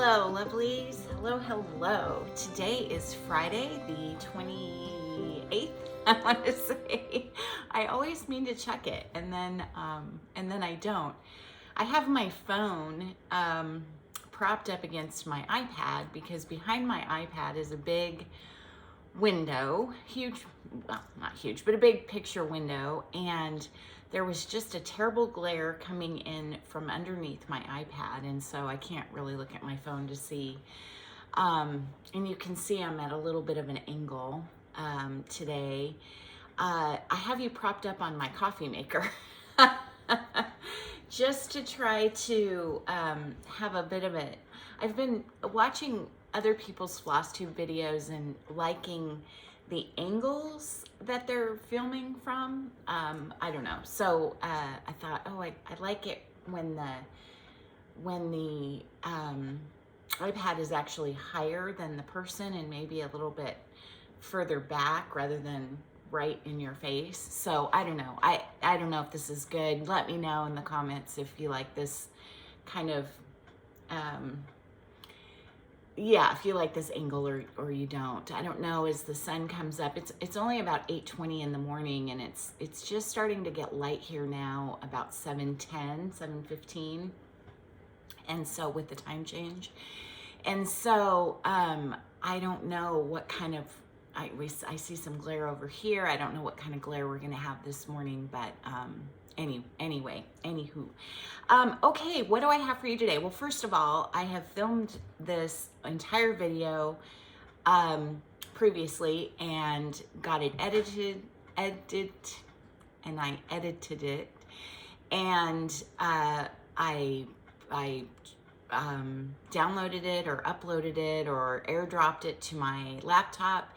Hello, lovelies. Hello, hello. Today is Friday, the 28th. I want to say. I always mean to check it, and then I don't. I have my phone propped up against my iPad because behind my iPad is a big window, huge, well, not huge, but a big picture window, and there was just a terrible glare coming in from underneath my iPad, and so I can't really look at my phone to see. And you can see I'm at a little bit of an angle today. I have you propped up on my coffee maker just to try to have a bit of it. I've been watching other people's floss tube videos and liking the angles that they're filming from. I don't know. So I thought, oh, I like it when the iPad is actually higher than the person and maybe a little bit further back rather than right in your face. So I don't know. I don't know if this is good. Let me know in the comments if you like this kind of yeah, if you like this angle or you don't. I don't know, as the sun comes up, it's only about 8:20 in the morning, and it's just starting to get light here now, about 7:10, 7:15, and so with the time change. And so I don't know what kind of, I see some glare over here. I don't know what kind of glare we're gonna have this morning, but anywho. Okay, what do I have for you today? Well, first of all, I have filmed this entire video previously and got it edited, and I edited it, and I downloaded it or uploaded it or airdropped it to my laptop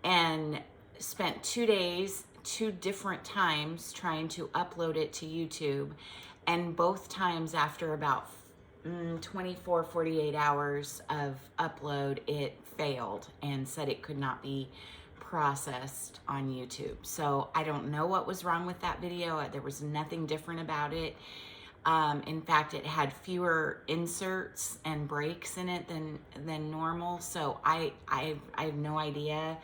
and spent 2 days, 2 different times trying to upload it to YouTube, and both times after about 24, 48 hours of upload, it failed and said it could not be processed on YouTube. So I don't know what was wrong with that video. There was nothing different about it. In fact, it had fewer inserts and breaks in it than normal. So I have no idea.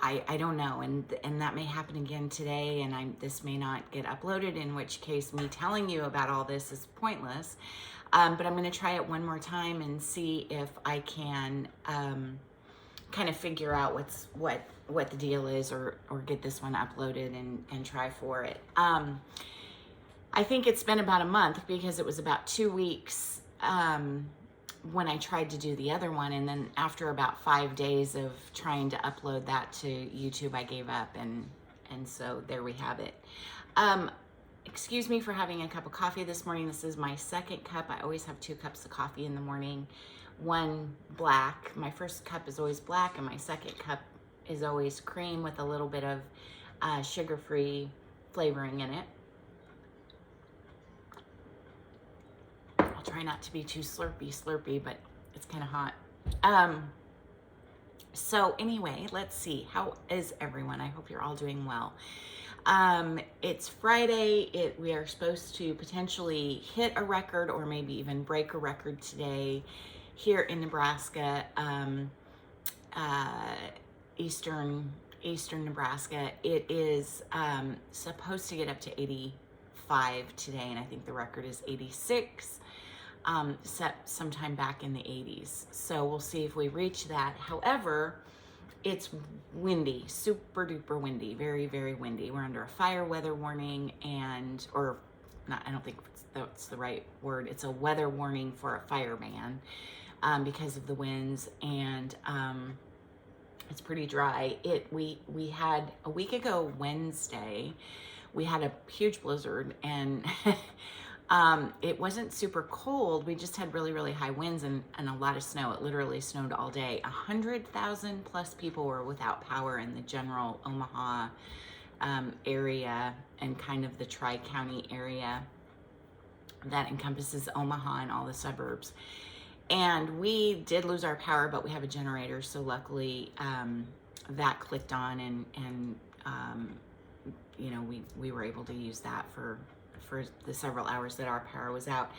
I don't know, and that may happen again today, and this may not get uploaded, in which case me telling you about all this is pointless. But I'm going to try it one more time and see if I can kind of figure out what the deal is, or get this one uploaded and try for it. I think it's been about a month, because it was about 2 weeks when I tried to do the other one, and then after about 5 days of trying to upload that to YouTube, I gave up, and so there we have it. Excuse me for having a cup of coffee this morning. This is my second cup. I always have 2 cups of coffee in the morning, one black. My first cup is always black, and my second cup is always cream with a little bit of sugar-free flavoring in it. Try not to be too slurpy, but it's kind of hot. So anyway, let's see. How is everyone? I hope you're all doing well. It's Friday. We are supposed to potentially hit a record or maybe even break a record today here in Nebraska, eastern Nebraska. It is supposed to get up to 85 today, and I think the record is 86. Set sometime back in the 80s. So we'll see if we reach that. However, it's windy, super duper windy, very, very windy. We're under a fire weather warning, or not, I don't think that's the right word. It's a weather warning for a fire ban because of the winds, and it's pretty dry. We had a week ago Wednesday, we had a huge blizzard, and it wasn't super cold. We just had really, really high winds and a lot of snow. It literally snowed all day. 100,000 plus people were without power in the general Omaha area, and kind of the Tri-County area that encompasses Omaha and all the suburbs. And we did lose our power, but we have a generator, so luckily that clicked on, and you know, we were able to use that for the several hours that our power was out.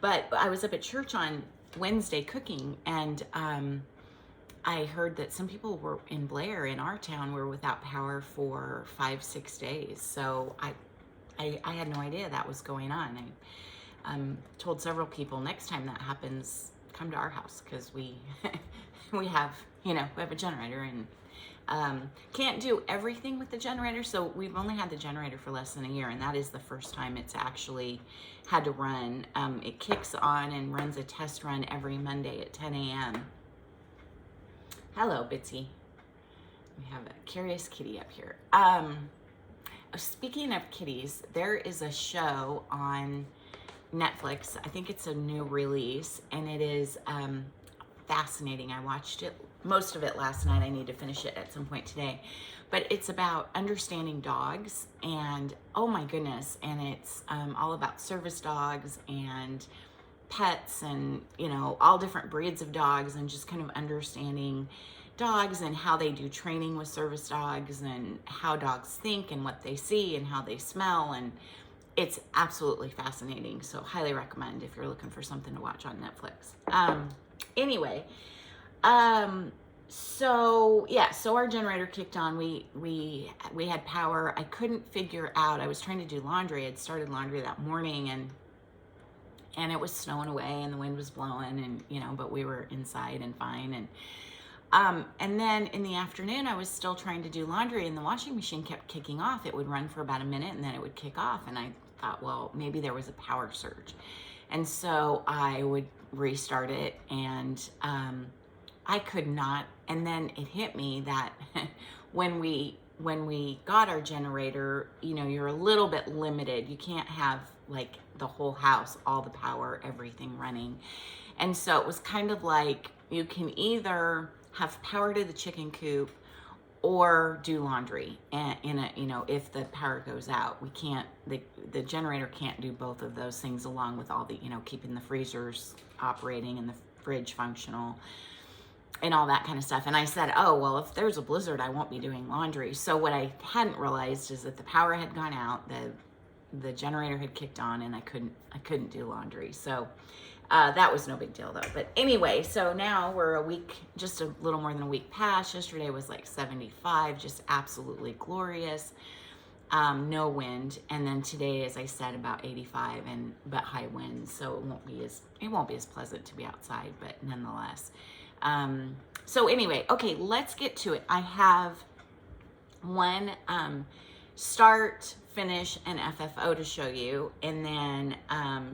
But I was up at church on Wednesday cooking, and I heard that some people were in Blair, in our town, were without power for 5-6 days. So I had no idea that was going on. I told several people, next time that happens, come to our house, because we we have a generator, and can't do everything with the generator. So we've only had the generator for less than a year, and that is the first time it's actually had to run. It kicks on and runs a test run every Monday at 10 a.m. Hello, Bitsy. We have a curious kitty up here. Speaking of kitties, there is a show on Netflix. I think it's a new release, and it is fascinating. I watched it, most of it last night. I need to finish it at some point today. But it's about understanding dogs, and oh my goodness, and it's all about service dogs and pets, and all different breeds of dogs, and just kind of understanding dogs and how they do training with service dogs, and how dogs think and what they see and how they smell, and it's absolutely fascinating. So highly recommend if you're looking for something to watch on Netflix. Anyway, so our generator kicked on. We had power. I couldn't figure out, I was trying to do laundry. I'd started laundry that morning, and it was snowing away and the wind was blowing, and but we were inside and fine. And then in the afternoon, I was still trying to do laundry, and the washing machine kept kicking off. It would run for about a minute and then it would kick off. And I thought, well, maybe there was a power surge. And so I would restart it, and I could not. And then it hit me that when we got our generator, you're a little bit limited. You can't have like the whole house, all the power, everything running. And so it was kind of like, you can either have power to the chicken coop or do laundry. And if the power goes out, we can't, the generator can't do both of those things, along with all the, keeping the freezers operating and the fridge functional and all that kind of stuff. And I said, oh, well, if there's a blizzard, I won't be doing laundry. So what I hadn't realized is that the power had gone out, the generator had kicked on, and I couldn't do laundry. So that was no big deal though. But anyway, so now we're a week, just a little more than a week past. Yesterday was like 75, just absolutely glorious. No wind. And then today, as I said, about 85, but high winds. So it won't be as pleasant to be outside, but nonetheless. So anyway, okay, let's get to it. I have one start, finish, and FFO to show you, and then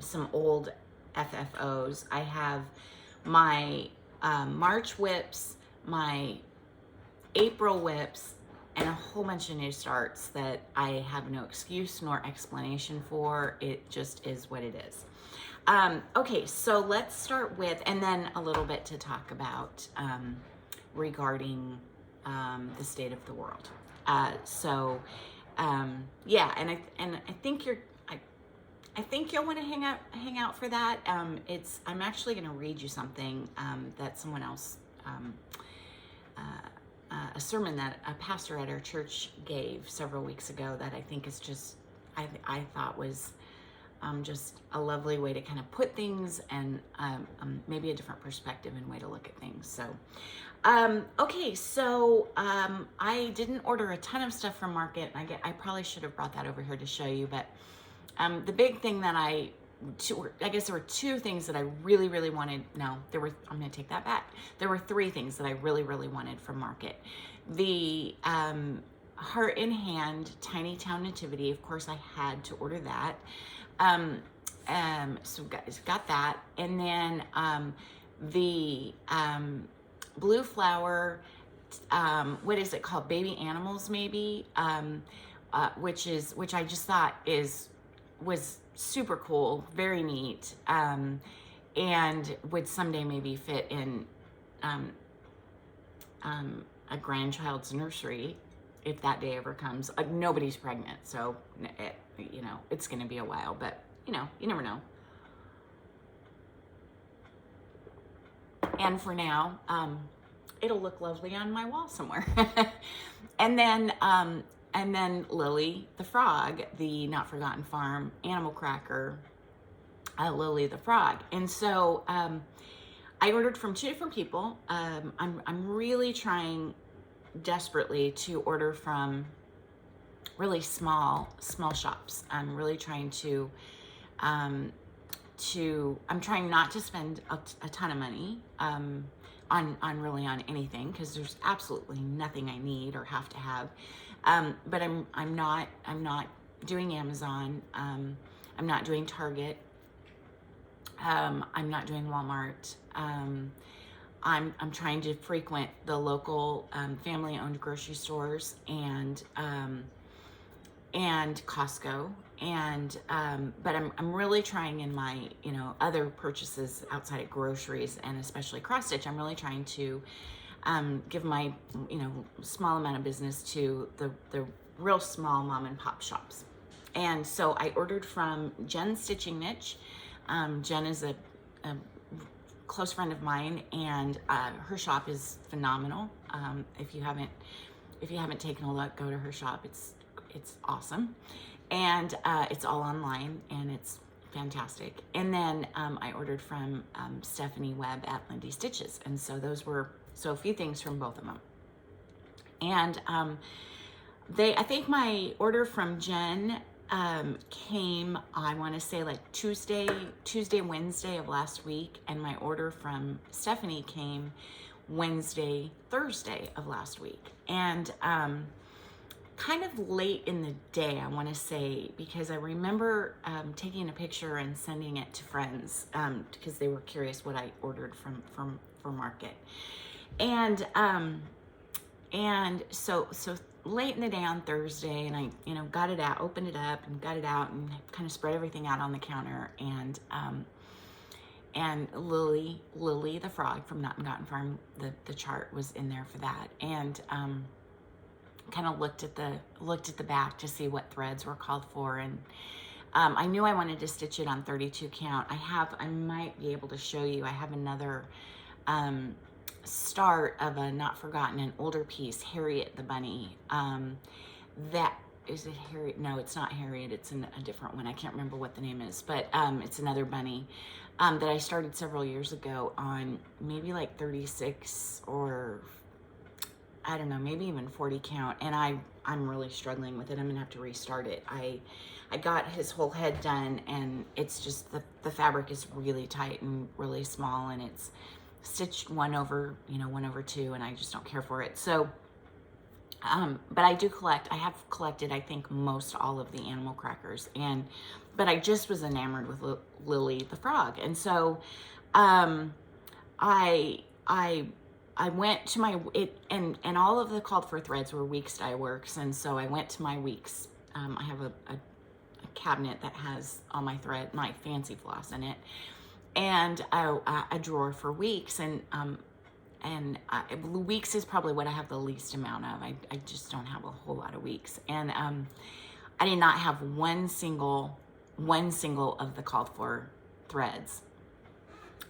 some old FFOs. I have my March whips, my April whips, and a whole bunch of new starts that I have no excuse nor explanation for. It just is what it is. Okay, so let's start with, and then a little bit to talk about regarding the state of the world. Yeah, and I think I think you'll want to hang out for that. I'm actually going to read you something that someone else, a sermon that a pastor at our church gave several weeks ago that I think is just, I thought was just a lovely way to kind of put things, and maybe a different perspective and way to look at things. So, okay, so I didn't order a ton of stuff from Market. I probably should have brought that over here to show you, but the big thing that I guess there were two things that I really, really wanted. No, I'm going to take that back. There were three things that I really, really wanted from Market. The Heart in Hand Tiny Town Nativity, of course, I had to order that. So guys got that. And then the Blue Flower, what is it called? Baby Animals, maybe, which I just thought was super cool, very neat, and would someday maybe fit in a grandchild's nursery if that day ever comes. Nobody's pregnant, so it's going to be a while, but you never know. And for now, it'll look lovely on my wall somewhere. And then Lily the Frog, the Not Forgotten Farm animal cracker, Lily the Frog. And so I ordered from 2 different people. I'm really trying desperately to order from really small shops. I'm really trying I'm trying not to spend a ton of money on anything, because there's absolutely nothing I need or have to have. But I'm not doing Amazon. I'm not doing Target. I'm not doing Walmart. I'm trying to frequent the local family-owned grocery stores and Costco, and but I'm really trying in my other purchases outside of groceries and especially cross stitch. I'm really trying to give my small amount of business to the real small mom and pop shops. And so I ordered from JensStitchingNiche. Jen is a close friend of mine, and her shop is phenomenal. If you haven't taken a look, go to her shop. It's awesome, and it's all online, and it's fantastic. And then I ordered from Stephanie Webb at Lindy Stitches, and so a few things from both of them. And I think my order from Jen came, I want to say like Tuesday, Wednesday of last week, and my order from Stephanie came Wednesday, Thursday of last week. And kind of late in the day, I want to say, because I remember taking a picture and sending it to friends because they were curious what I ordered from Market. And so late in the day on Thursday, and I got it out, opened it up and got it out, and kind of spread everything out on the counter, and Lily the Frog from Not and Gotten Farm, the chart was in there for that, and kind of looked at the back to see what threads were called for, and I knew I wanted to stitch it on 32 count. I might be able to show you. I have another start of a Not Forgotten, an older piece, Harriet the Bunny. That is it. Harriet? No, it's not Harriet. It's a different one. I can't remember what the name is, but it's another bunny that I started several years ago on maybe like 36 or I don't know, maybe even 40 count, and I'm really struggling with it. I'm gonna have to restart it. I got his whole head done, and it's just the fabric is really tight and really small, and it's stitched 1 over 2, and I just don't care for it. So but I have collected, I think, most all of the animal crackers, but I just was enamored with Lily the Frog, and so I went to and all of the called for threads were Weeks Dye Works, and so I went to my Weeks. I have a cabinet that has all my fancy floss in it, and a drawer for Weeks, and Weeks is probably what I have the least amount of. I just don't have a whole lot of Weeks, and I did not have one single of the called for threads,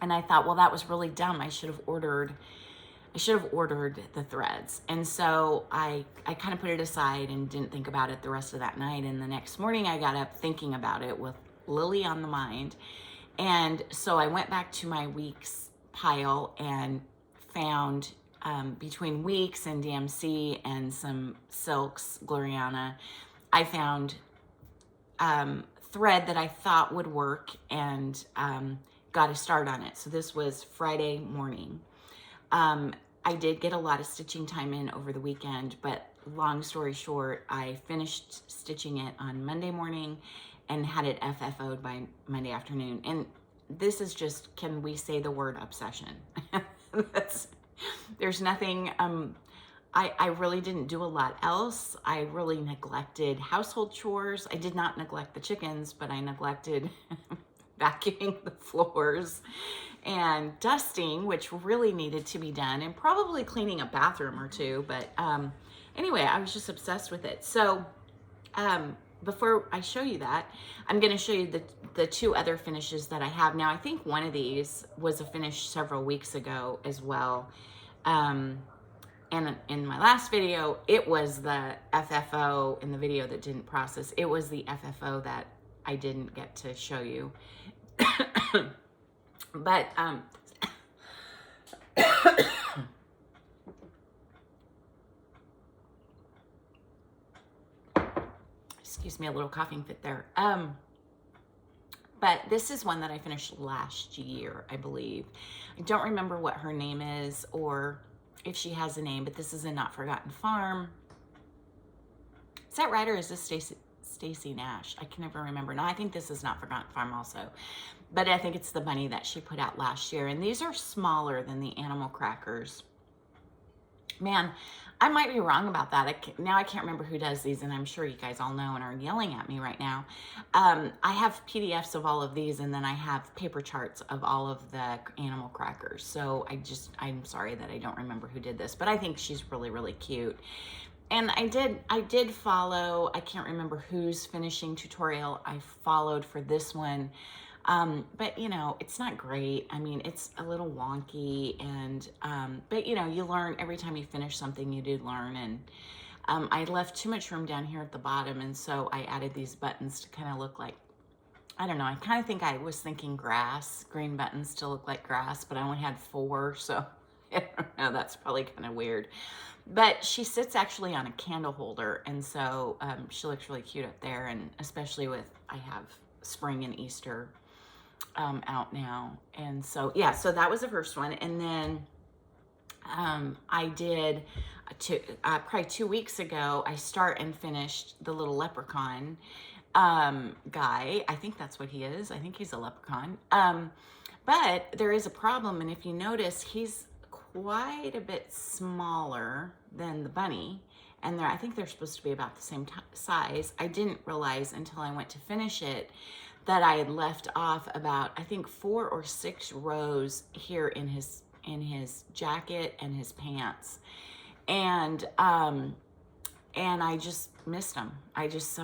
and I thought, well, that was really dumb. I should have ordered the threads. And so I kind of put it aside and didn't think about it the rest of that night. And the next morning I got up thinking about it with Lily on the mind. And so I went back to my Weeks pile and found between Weeks and DMC and some silks, Gloriana, I found thread that I thought would work, and got a start on it. So this was Friday morning. I did get a lot of stitching time in over the weekend, but long story short, I finished stitching it on Monday morning and had it FFO'd by Monday afternoon. And this is just, can we say the word obsession? There's nothing, I really didn't do a lot else. I really neglected household chores. I did not neglect the chickens, but I neglected vacuuming the floors and dusting, which really needed to be done, and probably cleaning a bathroom or two. But anyway, I was just obsessed with it. So before I show you that, I'm going to show you the 2 other finishes that I have now. I think one of these was a finish several weeks ago as well. And in my last video, it was the FFO. In the video that didn't process, it was the FFO that I didn't get to show you. But, excuse me, a little coughing fit there. But this is one that I finished last year, I believe. I don't remember what her name is or if she has a name, but this is a Not Forgotten Farm. Is that right, or is this Stacy Nash? I can never remember. No, I think this is Not Forgotten Farm also. But I think it's the bunny that she put out last year. And these are smaller than the animal crackers. Man, I might be wrong about that. Now I can't remember who does these, and I'm sure you guys all know and are yelling at me right now. I have PDFs of all of these, and then I have paper charts of all of the animal crackers. So I'm sorry that I don't remember who did this, but I think she's really, really cute. And I did follow, I can't remember whose finishing tutorial I followed for this one. But you know, it's not great. I mean, it's a little wonky, and but you know, you learn every time you finish something. You do learn, and I left too much room down here at the bottom, and so I added these buttons to kind of look like, I don't know, I kind of think I was thinking grass, green buttons to look like grass, but I only had 4, so I don't know, that's probably kind of weird. But she sits actually on a candle holder, and so she looks really cute up there, and especially with, I have spring and Easter out now. And so, yeah, so that was the first one. And then I did, probably 2 weeks ago, I start and finished the little leprechaun guy. I think that's what he is. I think he's a leprechaun. But there is a problem. And if you notice, he's quite a bit smaller than the bunny. And I think they're supposed to be about the same size. I didn't realize until I went to finish it that I had left off about, I think 4 or 6 rows here in his jacket and his pants. And I just missed him. I just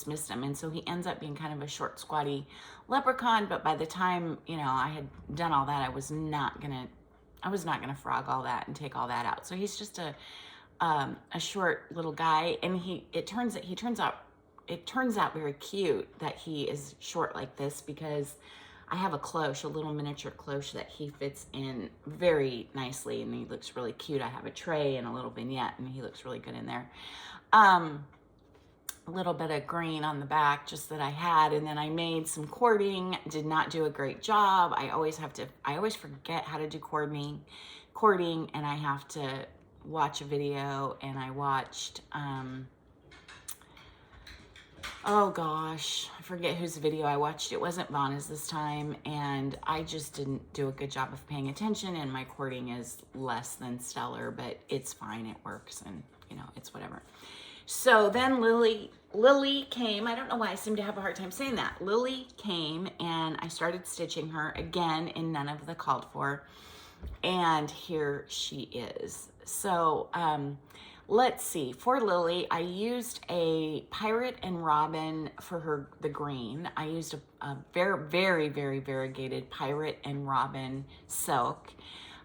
missed him. And so he ends up being kind of a short, squatty leprechaun. But by the time, you know, I had done all that, I was not gonna frog all that and take all that out. So he's just a short little guy. And it turns out very cute that he is short like this, because I have a cloche, a little miniature cloche that he fits in very nicely, and he looks really cute. I have a tray and a little vignette, and he looks really good in there. A little bit of green on the back just that I had, and then I made some cording. Did not do a great job. I always forget how to do cording, and I have to watch a video, and I watched oh gosh, I forget whose video I watched. It wasn't Vanna's this time, and I just didn't do a good job of paying attention, and my cording is less than stellar, but it's fine, it works, and you know, it's whatever. So then Lily came. I don't know why I seem to have a hard time saying that. Lily came, and I started stitching her again in none of the called for, and here she is. So let's see, for Lily, I used a Pirate and Robin for the green. I used a very, very, very variegated Pirate and Robin silk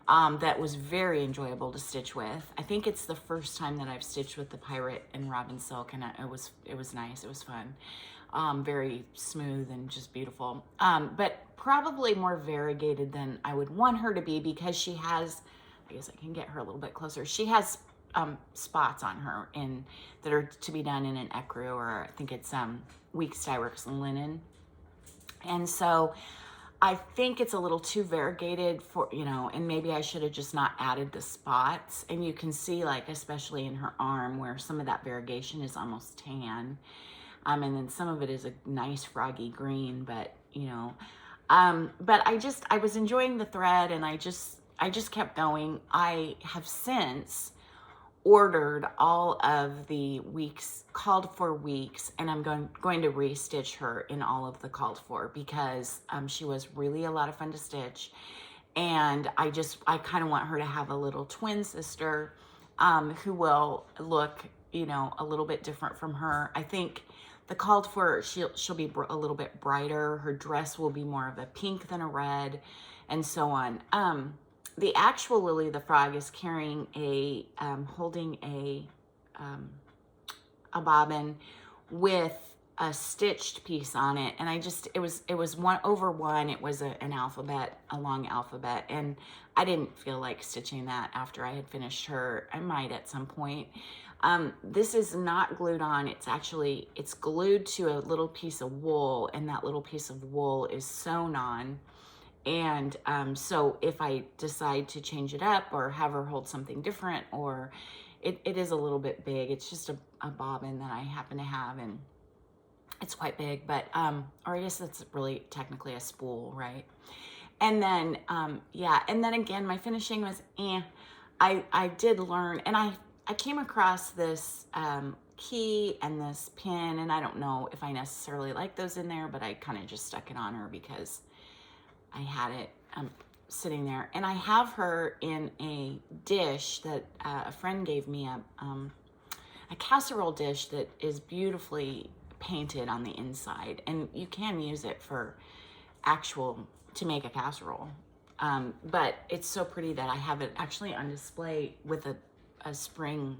that was very enjoyable to stitch with. I think it's the first time that I've stitched with the Pirate and Robin silk, and it was nice, it was fun. Very smooth and just beautiful. But probably more variegated than I would want her to be, because she has, I guess I can get her a little bit closer. She has spots on her that are to be done in an ecru, or I think it's Weeks Dye Works linen. And so I think it's a little too variegated for, you know, and maybe I should have just not added the spots. And you can see, like, especially in her arm, where some of that variegation is almost tan. And then some of it is a nice froggy green, but, you know, but I was enjoying the thread, and I just kept going. I have since ordered all of the called for weeks, and I'm going to restitch her in all of the called for, because she was really a lot of fun to stitch, and I kind of want her to have a little twin sister who will look, you know, a little bit different from her. I think the called for, she'll be a little bit brighter. Her dress will be more of a pink than a red, and so on. The actual Lily the Frog is carrying holding a bobbin with a stitched piece on it, and it was one over one. It was an alphabet, a long alphabet, and I didn't feel like stitching that after I had finished her. I might at some point. This is not glued on. It's glued to a little piece of wool, and that little piece of wool is sewn on. And so if I decide to change it up or have her hold something different, or it is a little bit big. It's just a bobbin that I happen to have, and it's quite big, but, or I guess that's really technically a spool, right? And then, yeah, and then again, my finishing was, I did learn, and I came across this key and this pin, and I don't know if I necessarily like those in there, but I kind of just stuck it on her because I had it sitting there. And I have her in a dish that a friend gave me, a casserole dish that is beautifully painted on the inside, and you can use it for to make a casserole, but it's so pretty that I have it actually on display with a spring,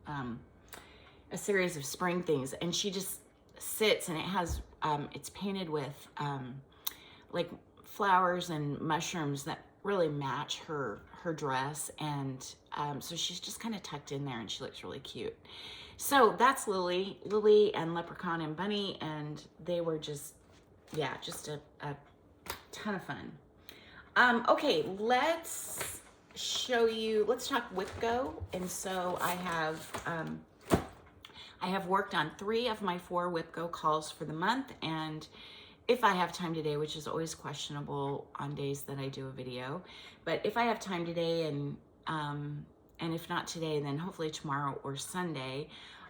a series of spring things, and she just sits, and it has it's painted with like flowers and mushrooms that really match her dress, and so she's just kind of tucked in there, and she looks really cute. So that's Lily and Leprechaun and Bunny, and they were just, yeah, just a ton of fun. Okay, let's show you, let's talk WIPGO. And so I have worked on 3 of my 4 WIPGO calls for the month, and if I have time today, which is always questionable on days that I do a video, but if I have time today, and if not today, then hopefully tomorrow or Sunday,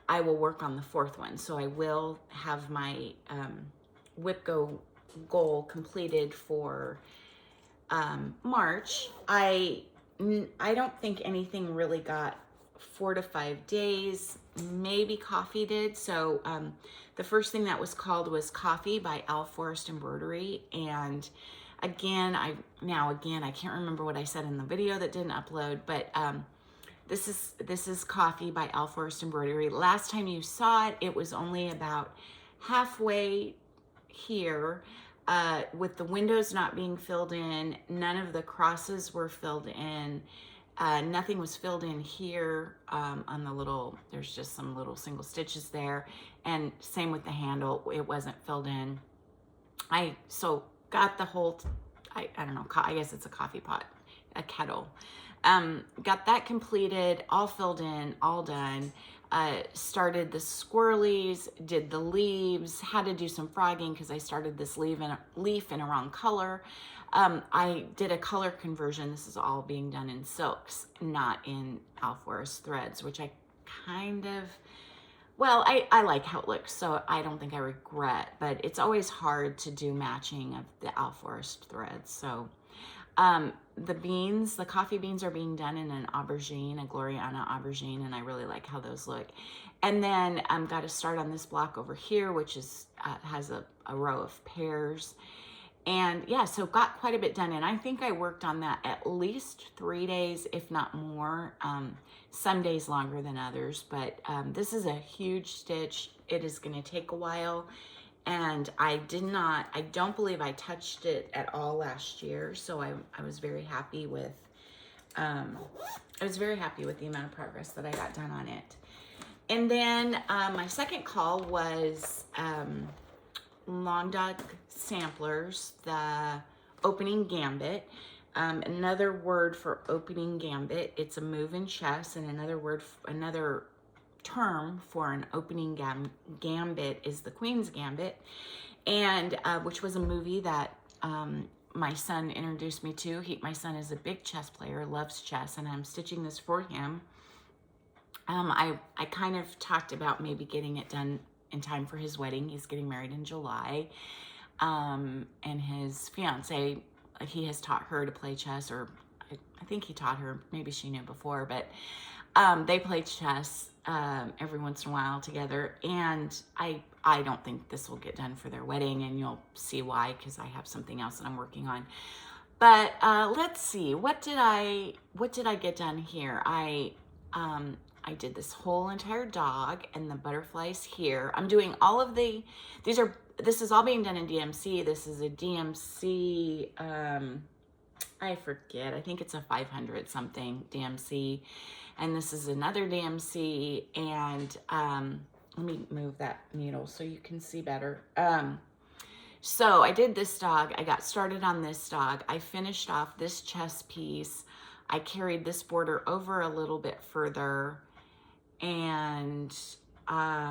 I will work on the 4th one. So I will have my WIPGO goal completed for March. I don't think anything really got 4 to 5 days. Maybe coffee did. So the first thing that was called was Coffee by Al Forrest Embroidery. And again, I can't remember what I said in the video that didn't upload, but this is Coffee by Al Forrest Embroidery. Last time you saw it, it was only about halfway here, with the windows not being filled in. None of the crosses were filled in. Nothing was filled in here on the little, there's just some little single stitches there. And same with the handle, it wasn't filled in. So got the whole, I don't know, I guess it's a coffee pot, a kettle. Got that completed, all filled in, all done. Started the swirlies, did the leaves, had to do some frogging because I started this leaf in a wrong color. I did a color conversion. This is all being done in silks, not in Al Forrest threads, which I kind of, well, I like how it looks, so I don't think I regret, but it's always hard to do matching of the Al Forrest threads. So the coffee beans are being done in an aubergine, a Gloriana aubergine, and I really like how those look. And then got to start on this block over here, which is has a row of pears. And yeah, so got quite a bit done, and I think I worked on that at least 3 days, if not more. Some days longer than others, but this is a huge stitch. It is going to take a while, and I don't believe I touched it at all last year, so I was very happy with the amount of progress that I got done on it. And then my second call was Long Dog Samplers, the opening gambit. Another word for opening gambit, it's a move in chess, and another term for an opening gambit is the Queen's Gambit, and which was a movie that my son introduced me to. My son is a big chess player, loves chess, and I'm stitching this for him. I kind of talked about maybe getting it done in time for his wedding. He's getting married in July, and his fiance, he has taught her to play chess, or I think he taught her, maybe she knew before, but they play chess every once in a while together, and I don't think this will get done for their wedding, and you'll see why, because I have something else that I'm working on. But let's see, what did I get done here? I I did this whole entire dog and the butterflies here. I'm doing all of this is all being done in DMC. This is a DMC, I forget, I think it's a 500 something DMC. And this is another DMC. And let me move that needle so you can see better. So I did this dog. I got started on this dog. I finished off this chest piece. I carried this border over a little bit further. And I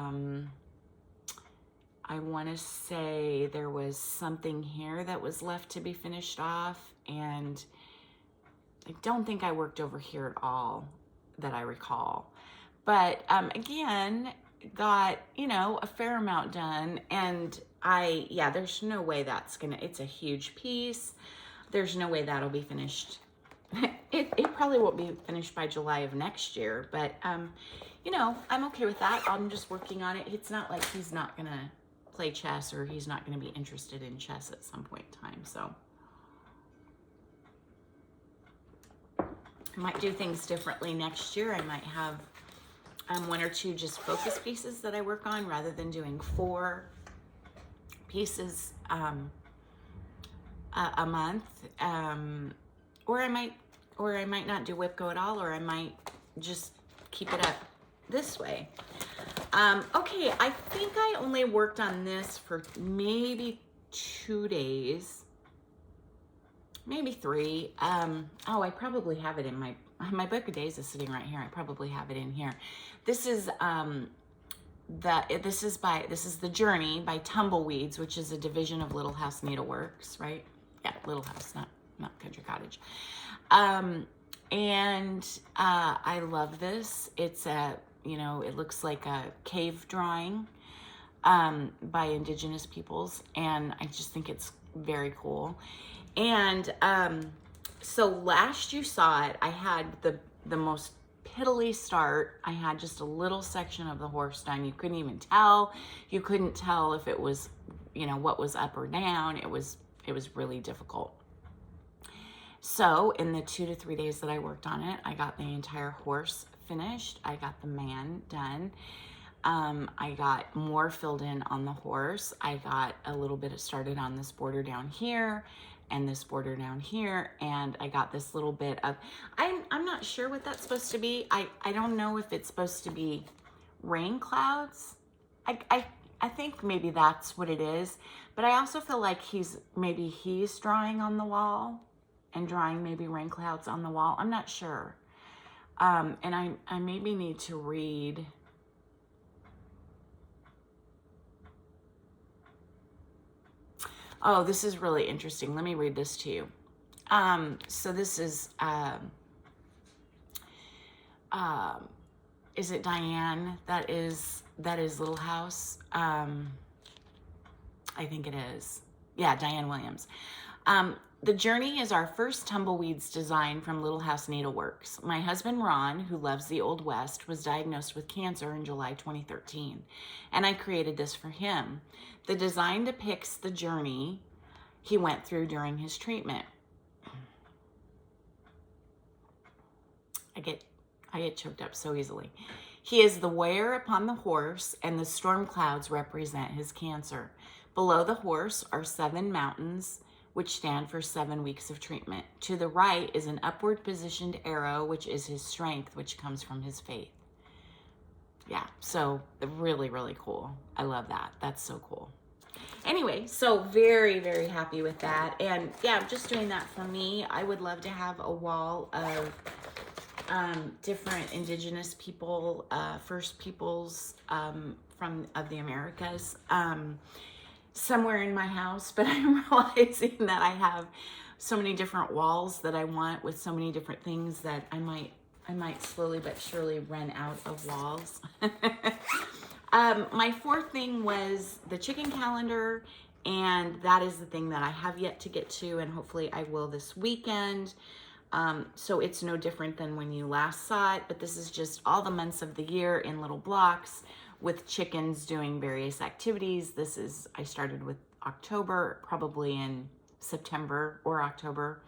want to say there was something here that was left to be finished off. And I don't think I worked over here at all that I recall. But again, got, a fair amount done. And there's no way it's a huge piece. There's no way that'll be finished. It probably won't be finished by July of next year, but, I'm okay with that. I'm just working on it. It's not like he's not going to play chess or he's not going to be interested in chess at some point in time. So I might do things differently next year. I might have one or two just focus pieces that I work on rather than doing 4 pieces a month. Or I might not do WIPGO at all, or I might just keep it up this way. Okay, I think I only worked on this for maybe 2 days, maybe 3. I probably have it in my book of days is sitting right here. I probably have it in here. This is The Journey by Tumbleweeds, which is a division of Little House Needleworks, right? Yeah, Little House, not Country Cottage. I love this. It's it looks like a cave drawing by indigenous peoples, and I just think it's very cool. And so last you saw it, I had the most piddly start. I had just a little section of the horse done. You couldn't even tell. You couldn't tell if it was, what was up or down. It was really difficult. So in the 2 to 3 days that I worked on it, I got the entire horse finished. I got the man done. I got more filled in on the horse. I got a little bit started on this border down here and this border down here. And I got this little bit of, I'm not sure what that's supposed to be. I don't know if it's supposed to be rain clouds. I think maybe that's what it is. But I also feel like he's drawing on the wall and drawing maybe rain clouds on the wall. I'm not sure. And I maybe need to read. Oh, this is really interesting. Let me read this to you. So this is it Diane that is Little House? I think it is. Yeah, Diane Williams. The Journey is our first Tumbleweeds design from Little House Needleworks. My husband, Ron, who loves the Old West, was diagnosed with cancer in July 2013, and I created this for him. The design depicts the journey he went through during his treatment. I get choked up so easily. He is the wearer upon the horse, and the storm clouds represent his cancer. Below the horse are 7 mountains, which stand for 7 weeks of treatment. To the right is an upward positioned arrow, which is his strength, which comes from his faith. Yeah, so really, really cool. I love that. That's so cool. Anyway, so very, very happy with that. And yeah, just doing that for me. I would love to have a wall of different indigenous people, First Peoples of the Americas, somewhere in my house, but I'm realizing that I have so many different walls that I want with so many different things that I might slowly but surely run out of walls. My 4th thing was the chicken calendar, and that is the thing that I have yet to get to, and hopefully I will this weekend. So it's no different than when you last saw it, but this is just all the months of the year in little blocks with chickens doing various activities. I started with October, probably in September or October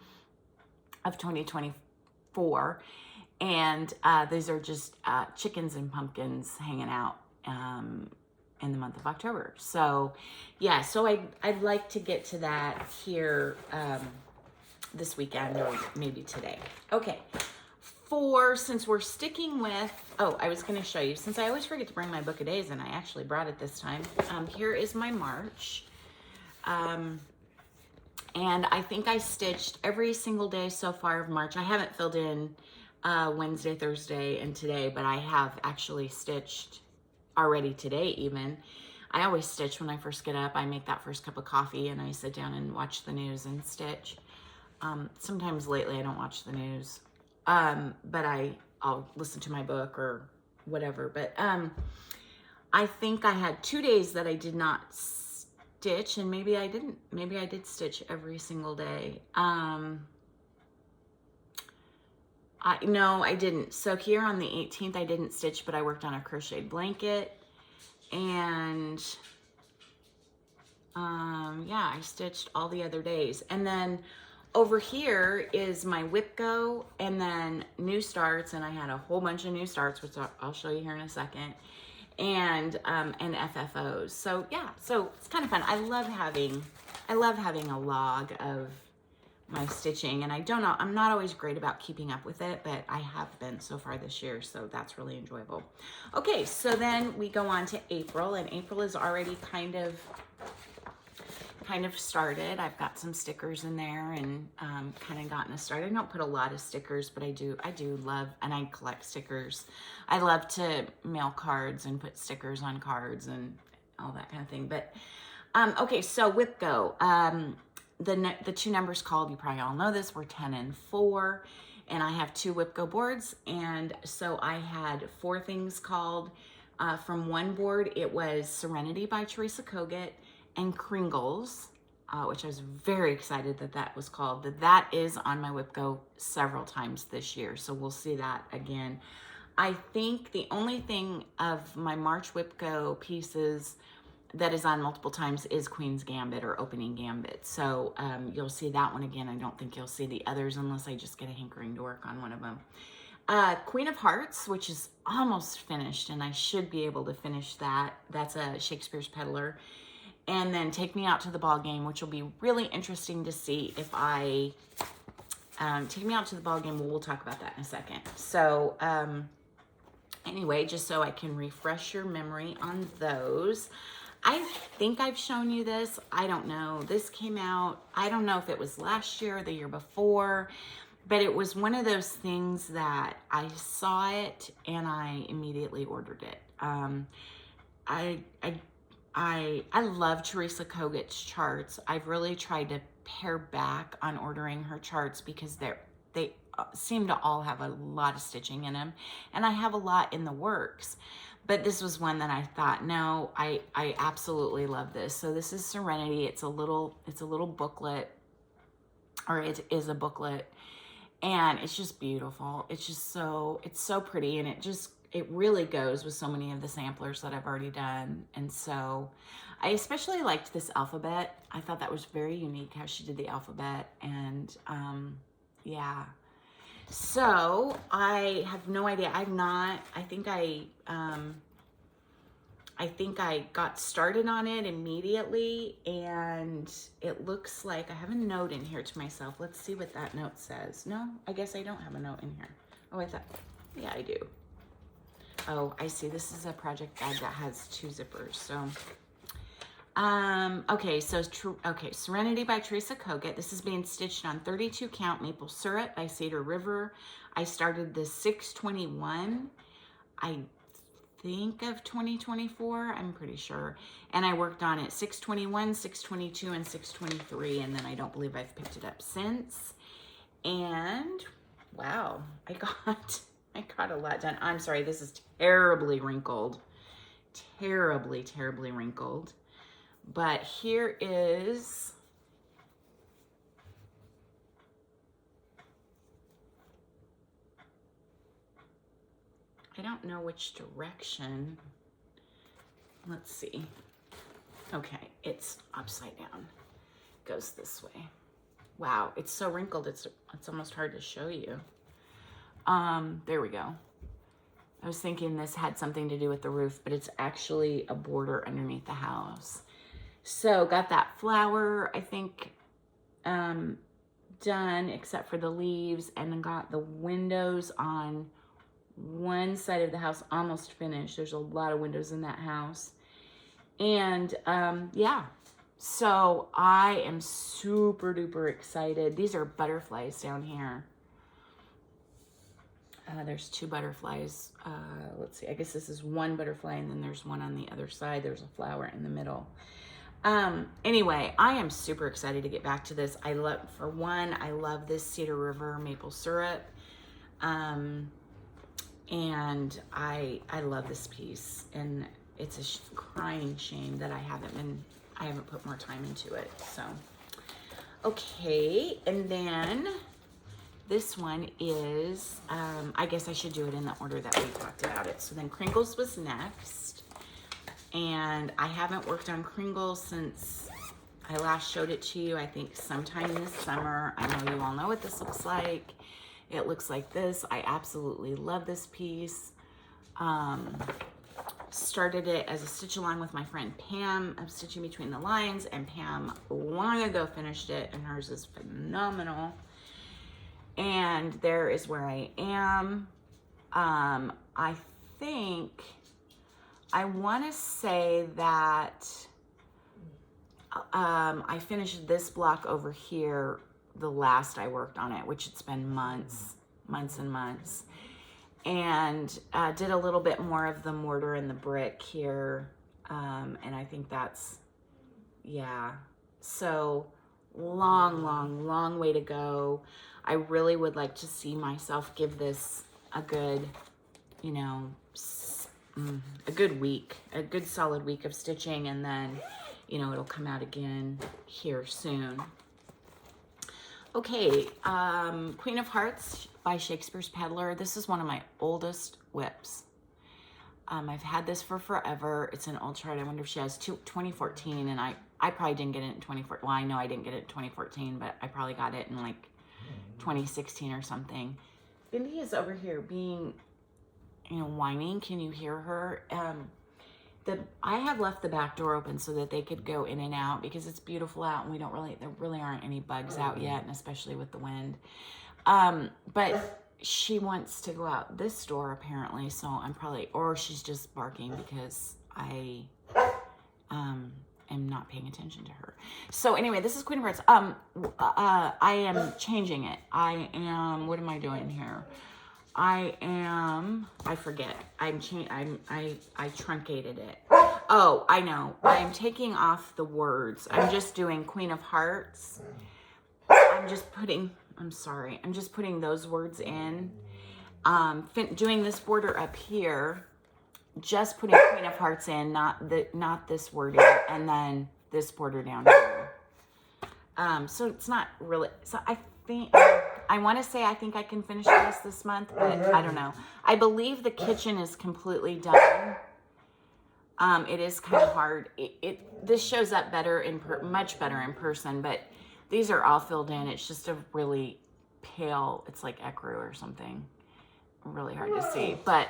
of 2024. And these are just chickens and pumpkins hanging out in the month of October. So yeah, so I'd like to get to that here this weekend or maybe today. Okay, since we're sticking with, oh, I was gonna show you, since I always forget to bring my book of days, and I actually brought it this time, here is my March. And I think I stitched every single day so far of March. I haven't filled in Wednesday, Thursday, and today, but I have actually stitched already today even. I always stitch when I first get up. I make that first cup of coffee and I sit down and watch the news and stitch. Sometimes lately I don't watch the news, but I'll listen to my book or whatever. But I think I had 2 days that I did not stitch, and maybe I didn't. Maybe I did stitch every single day. No, I didn't. So here on the 18th, I didn't stitch, but I worked on a crocheted blanket. And yeah, I stitched all the other days. And then over here is my WIPGO and then new starts. And I had a whole bunch of new starts, which I'll show you here in a second. And FFOs. So yeah, so it's kind of fun. I love having a log of my stitching, and I'm not always great about keeping up with it, but I have been so far this year, so that's really enjoyable. Okay, so then we go on to April, and April is already kind of started. I've got some stickers in there and kind of gotten us started. I don't put a lot of stickers, but I do love, and I collect stickers. I love to mail cards and put stickers on cards and all that kind of thing. But okay, so WIPGO, the two numbers called, you probably all know this, were 10 and 4, and I have 2 WIPGO boards, and so I had 4 things called. From one board, it was Serenity by Teresa Kogut and Kringles, which I was very excited that was called. That is on my WIPGO several times this year, so we'll see that again. I think the only thing of my March WIPGO pieces that is on multiple times is Queen's Gambit or Opening Gambit. So you'll see that one again. I don't think you'll see the others unless I just get a hankering to work on one of them. Queen of Hearts, which is almost finished, and I should be able to finish that. That's a Shakespeare's Peddler. And then Take Me Out to the Ball Game, which will be really interesting to see if I Take Me Out to the Ball Game. We'll talk about that in a second. So anyway, just so I can refresh your memory on those. I think I've shown you this. I don't know. This came out, I don't know if it was last year or the year before, but it was one of those things that I saw it and I immediately ordered it. I love Teresa Kogut's charts. I've really tried to pare back on ordering her charts because they seem to all have a lot of stitching in them, and I have a lot in the works. But this was one that I thought, no, I absolutely love this. So this is Serenity. It's a little booklet, or it is a booklet, and it's just beautiful. It's so pretty, and it really goes with so many of the samplers that I've already done. And so I especially liked this alphabet. I thought that was very unique how she did the alphabet, and yeah. So I have no idea. I think I got started on it immediately, and it looks like I have a note in here to myself. Let's see what that note says. No, I guess I don't have a note in here. Oh, I thought, yeah, I do. Oh, I see. This is a project guide that has 2 zippers. So, okay, Serenity by Teresa Kogut. This is being stitched on 32 count maple syrup by Cedar River. I started the 6/21, I think, of 2024. I'm pretty sure. And I worked on it 6/21, 6/22, and 6/23. And then I don't believe I've picked it up since. And wow, I got a lot done. I'm sorry, this is terribly wrinkled. Terribly, terribly wrinkled. But here is, I don't know which direction. Let's see. Okay, it's upside down. Goes this way. Wow, it's so wrinkled, it's almost hard to show you. There we go. I was thinking this had something to do with the roof, but it's actually a border underneath the house. So got that flower, I think, done, except for the leaves, and then got the windows on one side of the house almost finished. There's a lot of windows in that house. And yeah, so I am super duper excited. These are butterflies down here. There's two butterflies. Let's see, I guess this is one butterfly, and then there's one on the other side. There's a flower in the middle. Anyway, I am super excited to get back to this. I love this Cedar River maple syrup. And I love this piece, and it's a crying shame that I haven't put more time into it. So, okay. And then this one is, I guess I should do it in the order that we talked about it. So then Kringles was next. And I haven't worked on Kringles since I last showed it to you, I think sometime this summer. I know you all know what this looks like. It looks like this. I absolutely love this piece. Started it as a stitch along with my friend Pam. I'm stitching between the lines, and Pam long ago finished it, and hers is phenomenal. And there is where I am. I think I want to say that I finished this block over here the last I worked on it, which it's been months and months. And did a little bit more of the mortar and the brick here. And I think that's, yeah. So long way to go. I really would like to see myself give this a good, you know, a good week, a good solid week of stitching, and then, you know, it'll come out again here soon. Okay, Queen of Hearts by Shakespeare's Peddler. This is one of my oldest whips. I've had this for forever. It's an old chart. I wonder if she has 2014, and I probably didn't get it in 2014. Well, I know I didn't get it in 2014, but I probably got it in like 2016 or something. Bindi is over here being, you know, whining. Can you hear her? I have left the back door open so that they could go in and out because it's beautiful out, and there really aren't any bugs out yet, and especially with the wind. But she wants to go out this door apparently, so I'm probably, or she's just barking because I am not paying attention to her. So anyway, this is Queen of Hearts. I am changing it. what am I doing here? I forget. I truncated it. Oh, I know. I'm taking off the words. I'm just doing Queen of Hearts. I'm just putting those words in. Doing this border up here, just putting Queen of Hearts in, not this wording, and then this border down here. So it's not really, so I think, I want to say I think I can finish this month, but I don't know. I believe the kitchen is completely done. It is kind of hard. This shows up better much better in person, but these are all filled in. It's just a really pale, it's like ecru or something. Really hard to see. But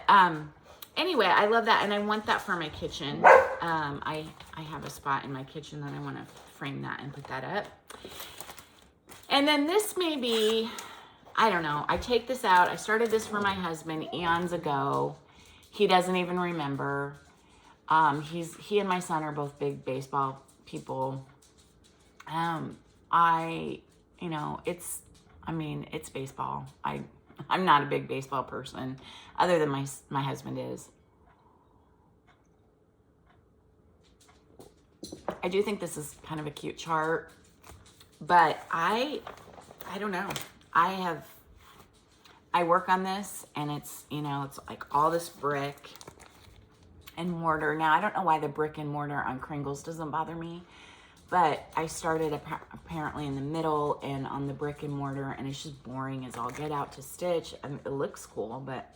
anyway, I love that, and I want that for my kitchen. I have a spot in my kitchen that I want to frame that and put that up. And then this may be, I don't know. I take this out. I started this for my husband eons ago. He doesn't even remember. He and my son are both big baseball people. It's baseball. I'm not a big baseball person, other than my husband is. I do think this is kind of a cute chart, but I don't know. I work on this, and it's, it's like all this brick and mortar. Now, I don't know why the brick and mortar on Kringles doesn't bother me, but I started apparently in the middle and on the brick and mortar, and it's just boring as all get out to stitch. I mean, it looks cool, but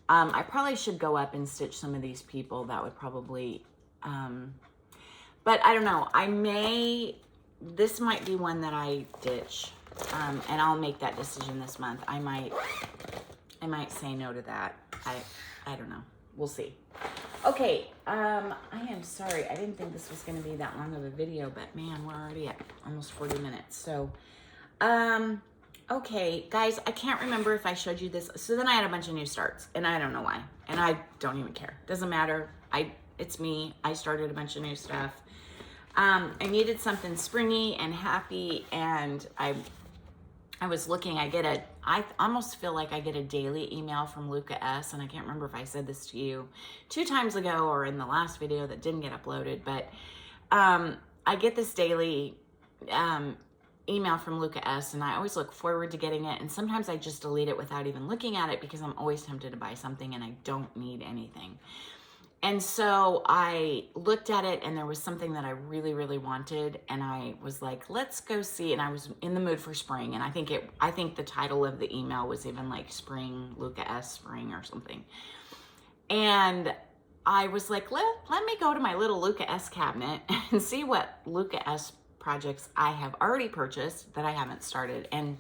I probably should go up and stitch some of these people. That would probably, but I don't know. This might be one that I ditch, and I'll make that decision this month. I might I might say no to that. I don't know. We'll see. Okay, I am sorry. I didn't think this was going to be that long of a video, but man, we're already at almost 40 minutes. So, okay, guys, I can't remember if I showed you this. So then I had a bunch of new starts, and I don't know why. And I don't even care. Doesn't matter. It's me. I started a bunch of new stuff. I needed something springy and happy, and I was looking, I almost feel like I get a daily email from Luca S, and I can't remember if I said this to you 2 times ago or in the last video that didn't get uploaded, but I get this daily email from Luca S, and I always look forward to getting it, and sometimes I just delete it without even looking at it because I'm always tempted to buy something and I don't need anything. And so I looked at it, and there was something that I really, really wanted, and I was like, let's go see. And I was in the mood for spring, and I think the title of the email was even like Spring, Luca S Spring or something. And I was like, let me go to my little Luca S cabinet and see what Luca S projects I have already purchased that I haven't started, and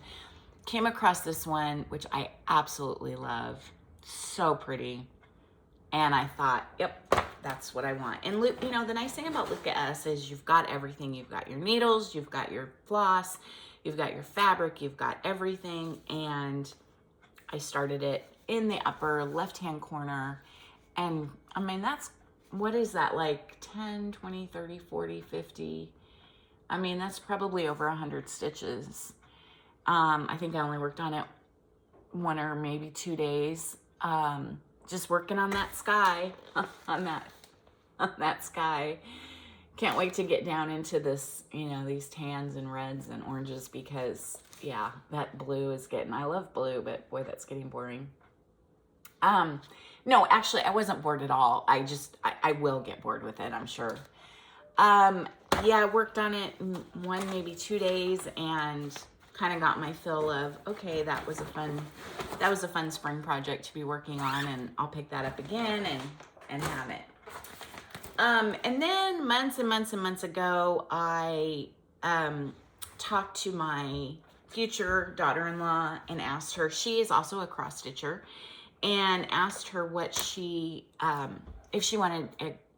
came across this one, which I absolutely love. So pretty. And I thought, yep, that's what I want. And you know, the nice thing about Luca S is you've got everything. You've got your needles, you've got your floss, you've got your fabric, you've got everything. And I started it in the upper left-hand corner. And I mean, what is that, like 10, 20, 30, 40, 50? I mean, that's probably over 100 stitches. I think I only worked on it 1 or maybe 2 days. Just working on that sky, on that sky. Can't wait to get down into this, you know, these tans and reds and oranges, because yeah, that blue is I love blue, but boy, that's getting boring. No, actually I wasn't bored at all. I will get bored with it, I'm sure. Yeah, I worked on it 1, maybe 2 days, and kind of got my fill of, okay, that was a fun spring project to be working on, and I'll pick that up again and have it. And then months and months and months ago, I talked to my future daughter-in-law and asked her, she is also a cross stitcher, and asked her what if she wanted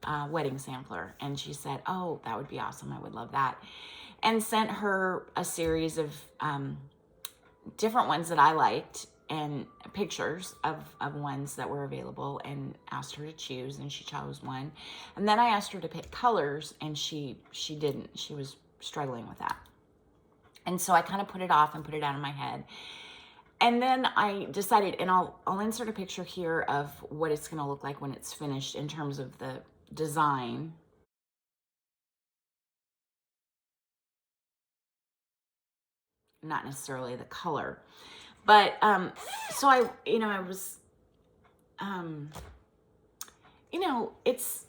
a wedding sampler, and she said, oh, that would be awesome, I would love that. And sent her a series of different ones that I liked, and pictures of ones that were available, and asked her to choose, and she chose one. And then I asked her to pick colors, and she didn't. She was struggling with that. And so I kind of put it off and put it out of my head. And then I decided, and I'll insert a picture here of what it's going to look like when it's finished in terms of the design. Not necessarily the color, but so I was, it's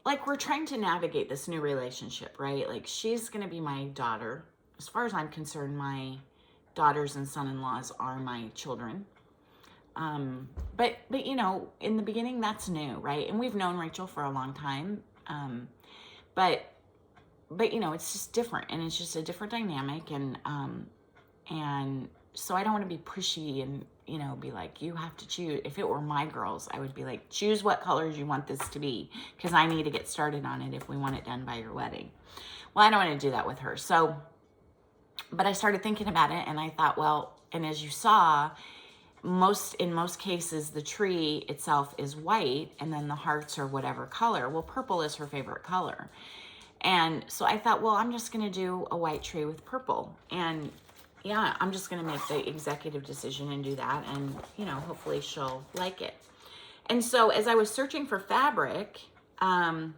like we're trying to navigate this new relationship, right? Like, she's gonna be my daughter. As far as I'm concerned, my daughters and son-in-laws are my children. But you know, in the beginning, that's new, right? And we've known Rachel for a long time, but you know, it's just different, and it's just a different dynamic, and so I don't want to be pushy and, you know, be like, you have to choose. If it were my girls, I would be like, choose what colors you want this to be, because I need to get started on it if we want it done by your wedding. Well, I don't want to do that with her. So, but I started thinking about it, and I thought, well, and as you saw, in most cases, the tree itself is white, and then the hearts are whatever color. Well, purple is her favorite color. And so I thought, well, I'm just going to do a white tree with purple. And yeah, I'm just going to make the executive decision and do that. And, you know, hopefully she'll like it. And so as I was searching for fabric, I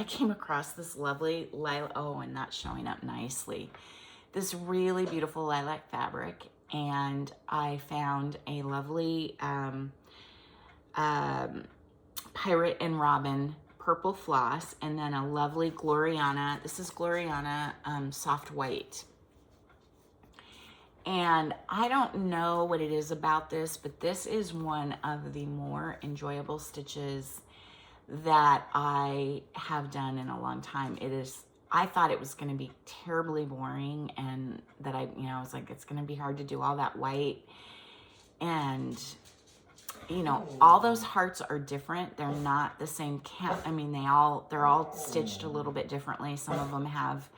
came across this lovely lilac. Oh, and that's showing up nicely. This really beautiful lilac fabric. And I found a lovely Pirate and Robin purple floss, and then a lovely Gloriana. This is Gloriana soft white. And I don't know what it is about this, but this is one of the more enjoyable stitches that I have done in a long time. I thought it was going to be terribly boring, and that I was like, it's going to be hard to do all that white. And you know, all those hearts are different. They're not the same count. I mean, they're all stitched a little bit differently. Some of them have,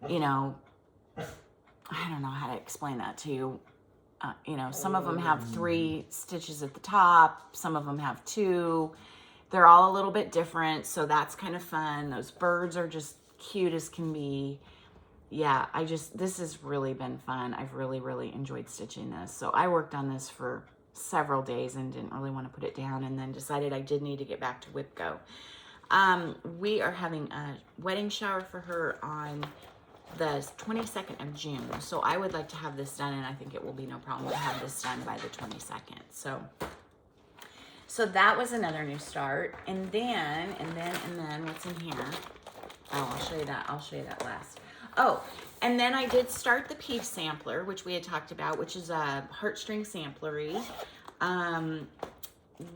you know, I don't know how to explain that to you. You know, some of them have 3 stitches at the top. Some of them have 2. They're all a little bit different. So that's kind of fun. Those birds are just cute as can be. Yeah, this has really been fun. I've really, really enjoyed stitching this. So I worked on this for several days and didn't really want to put it down, and then decided I did need to get back to WIPGO. We are having a wedding shower for her on the 22nd of June. So I would like to have this done, and I think it will be no problem to have this done by the 22nd. So that was another new start. And then what's in here? Oh, I'll show you that. I'll show you that last. Oh, and then I did start the piece sampler, which we had talked about, which is a heartstring samplery,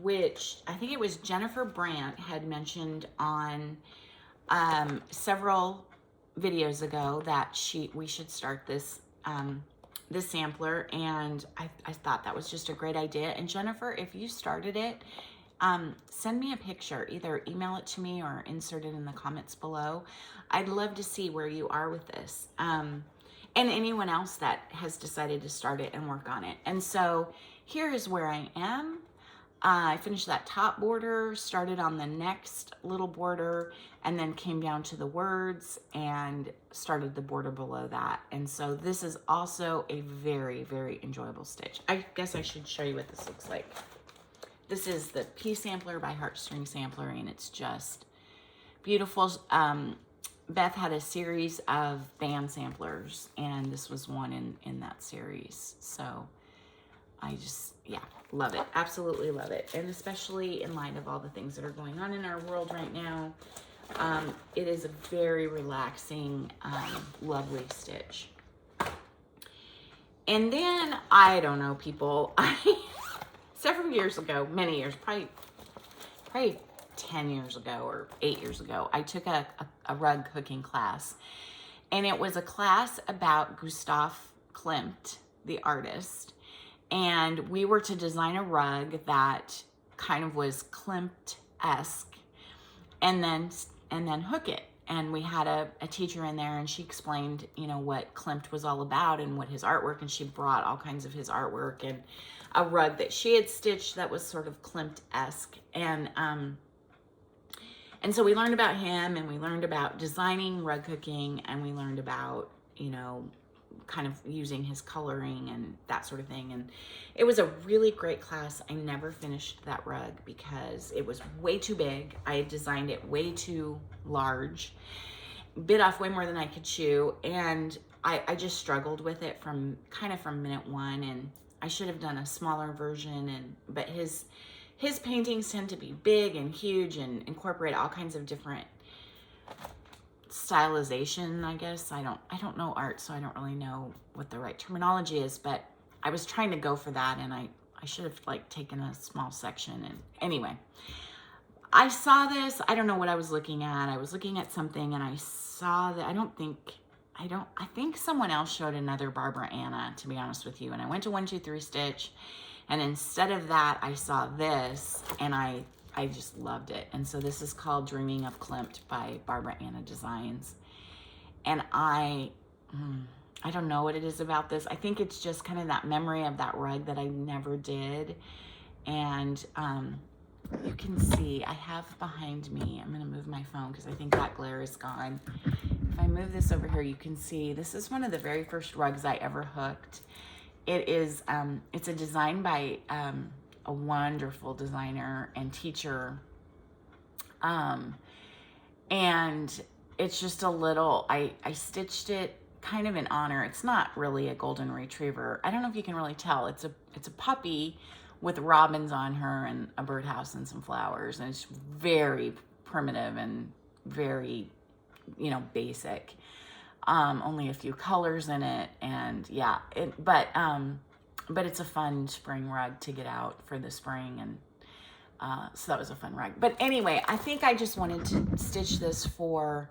which I think it was Jennifer Brandt had mentioned on several videos ago that we should start this this sampler, and I thought that was just a great idea. And Jennifer, if you started it, send me a picture, either email it to me or insert it in the comments below. I'd love to see where you are with this, and anyone else that has decided to start it and work on it. And so here is where I am. I finished that top border, started on the next little border, and then came down to the words and started the border below that. And so this is also a very, very enjoyable stitch. I guess I should show you what this looks like. This is the Pea Sampler by Heartstring Sampler, and it's just beautiful. Beth had a series of band samplers, and this was one in that series. So I just, yeah, love it. Absolutely love it. And especially in light of all the things that are going on in our world right now, it is a very relaxing, lovely stitch. And then, I don't know, people, several years ago, many years, probably 10 years ago or 8 years ago, I took a rug hooking class, and it was a class about Gustav Klimt, the artist. And we were to design a rug that kind of was Klimt-esque, and then hook it. And we had a teacher in there, and she explained, you know, what Klimt was all about and what his artwork, and she brought all kinds of his artwork and a rug that she had stitched that was sort of Klimt-esque. And so we learned about him, and we learned about designing rug hooking, and we learned about, you know, kind of using his coloring and that sort of thing. And it was a really great class. I never finished that rug because it was way too big. I had designed it way too large, bit off way more than I could chew, and I just struggled with it from minute one. And I should have done a smaller version, but his paintings tend to be big and huge and incorporate all kinds of different stylization, I guess. I don't know art, so I don't really know what the right terminology is, but I was trying to go for that, and I should have like taken a small section. And anyway, I saw this, I don't know what I was looking at. I was looking at something, and I saw that, I think someone else showed another Barbara Anna, to be honest with you. And I went to 123 Stitch, and instead of that, I saw this, and I just loved it. And so this is called Dreaming of Klimt by Barbara Anna Designs. And I don't know what it is about this. I think it's just kind of that memory of that rug that I never did. And you can see I have behind me, I'm gonna move my phone because I think that glare is gone. If I move this over here, you can see this is one of the very first rugs I ever hooked. It is, it's a design by a wonderful designer and teacher. And it's just a little, I stitched it kind of in honor. It's not really a golden retriever. I don't know if you can really tell. It's a puppy with robins on her and a birdhouse and some flowers. And it's very primitive and very, you know, basic. Only a few colors in it, and yeah, but it's a fun spring rug to get out for the spring, and so that was a fun rug. But anyway, I think I just wanted to stitch this for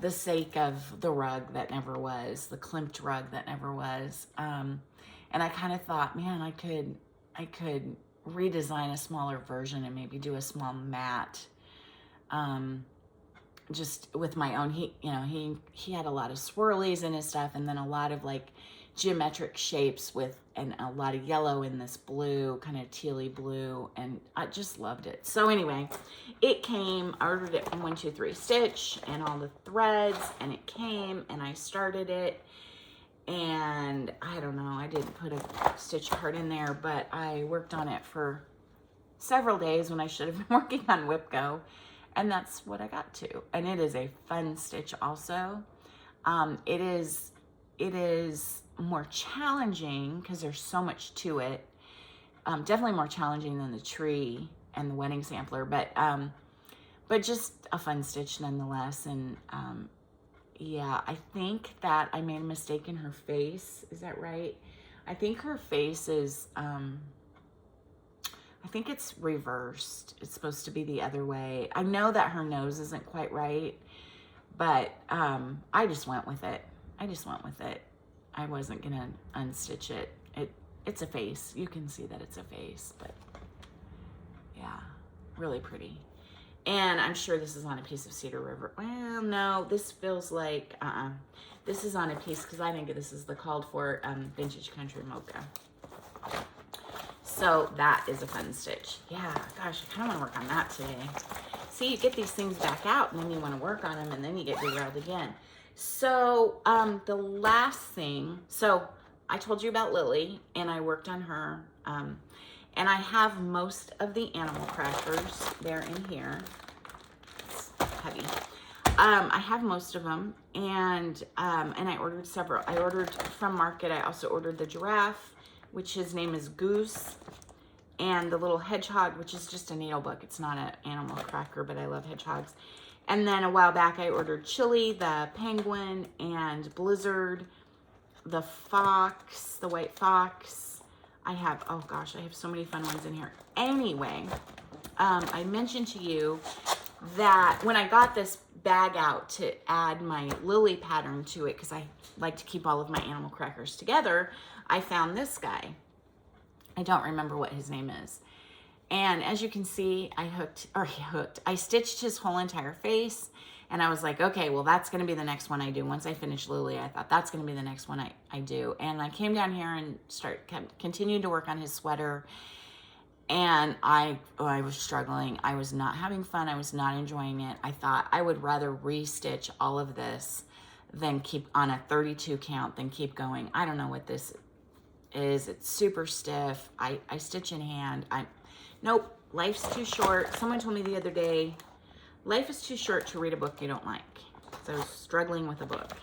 the sake of the rug that never was, the Klimt rug that never was. And I kind of thought, man, I could redesign a smaller version and maybe do a small mat, just with my own. He had a lot of swirlies in his stuff, and then a lot of like geometric shapes and a lot of yellow in this blue, kind of tealy blue, and I just loved it. So anyway, it came. I ordered it from 123 Stitch and all the threads, and it came, and I started it. And I don't know, I didn't put a stitch card in there, but I worked on it for several days when I should have been working on WIPGO, and that's what I got to. And it is a fun stitch also. It is more challenging because there's so much to it. Definitely more challenging than the tree and the wedding sampler, but just a fun stitch nonetheless. And yeah, I think that I made a mistake in her face. Is that right? I think her face is, I think it's reversed. It's supposed to be the other way. I know that her nose isn't quite right, but I just went with it. I wasn't gonna unstitch it. It's a face. You can see that it's a face, but yeah, really pretty. And I'm sure this is on a piece of Cedar River. Well, no, this feels like, this is on a piece, because I think this is the called for Vintage Country Mocha. So that is a fun stitch. Yeah, gosh, I kind of want to work on that today. See, you get these things back out, and then you want to work on them, and then you get derailed again. So the last thing, so I told you about Lily, and I worked on her. And I have most of the animal crackers. They're in here. It's heavy. I have most of them, and I ordered several. I ordered from Market. I also ordered the giraffe, which his name is Goose, and the little hedgehog, which is just a needle book. It's not an animal cracker, but I love hedgehogs. And then a while back, I ordered Chili, the penguin, and Blizzard, the fox, the white fox. I have, oh gosh, I have so many fun ones in here. Anyway, I mentioned to you that when I got this bag out to add my Lily pattern to it, because I like to keep all of my animal crackers together, I found this guy. I don't remember what his name is. And as you can see, I stitched his whole entire face. And I was like, okay, well, that's going to be the next one I do. Once I finish Lily, I thought that's going to be the next one I do. And I came down here and continued to work on his sweater. And I was struggling. I was not having fun. I was not enjoying it. I thought I would rather restitch all of this than keep on a 32 count than keep going. I don't know what this is. It's super stiff. I stitch in hand. Nope, life's too short. Someone told me the other day, life is too short to read a book you don't like. So I was struggling with a book,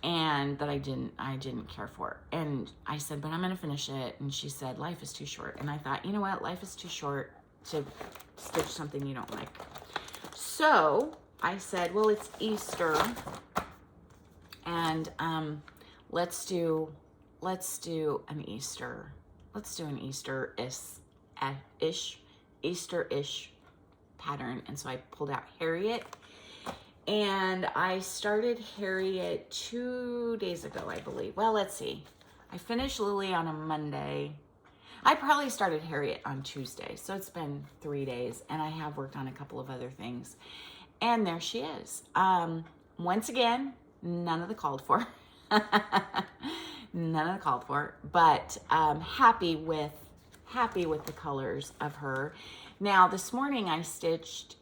and that I didn't care for. And I said, but I'm gonna finish it. And she said, life is too short. And I thought, you know what? Life is too short to stitch something you don't like. So I said, well, it's Easter, and let's do an Easter-ish pattern. And so I pulled out Harriet, and I started Harriet 2 days ago, I believe. Well, let's see. I finished Lily on a Monday. I probably started Harriet on Tuesday, so it's been 3 days, and I have worked on a couple of other things. And there she is. Once again, none of the called for. None of the called for, but happy with the colors of her. Now, this morning I stitched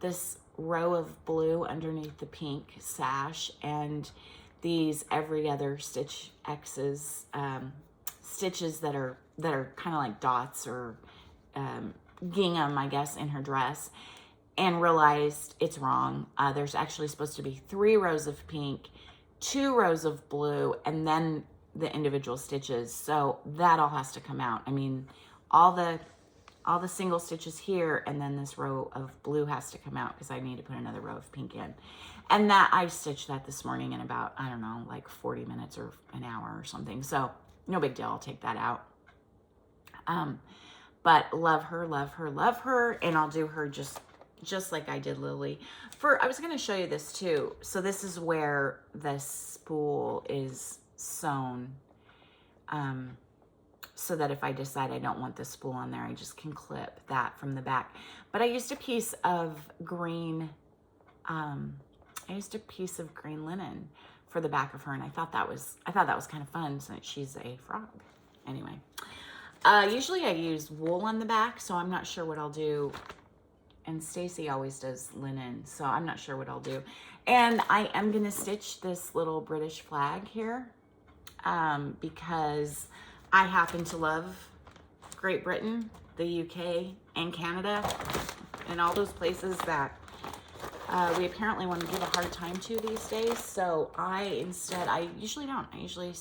this row of blue underneath the pink sash, and these every other stitch X's, stitches that are kind of like dots or gingham, I guess, in her dress, and realized it's wrong. There's actually supposed to be 3 rows of pink, 2 rows of blue, and then the individual stitches. So that all has to come out. I mean, all the single stitches here, and then this row of blue has to come out because I need to put another row of pink in. And that I stitched that this morning in about, I don't know, like 40 minutes or an hour or something. So no big deal. I'll take that out. But love her, love her, love her. And I'll do her just like I did Lily. I was going to show you this too. So this is where the spool is sewn. so that if I decide I don't want the spool on there, I just can clip that from the back. But I used a piece of green, linen for the back of her, and I thought that was kind of fun since she's a frog. Anyway, usually I use wool on the back, so I'm not sure what I'll do. And Stacy always does linen, so I'm not sure what I'll do. And I am gonna stitch this little British flag here, because I happen to love Great Britain, the UK, and Canada, and all those places that we apparently want to give a hard time to these days. So I usually don't. I usually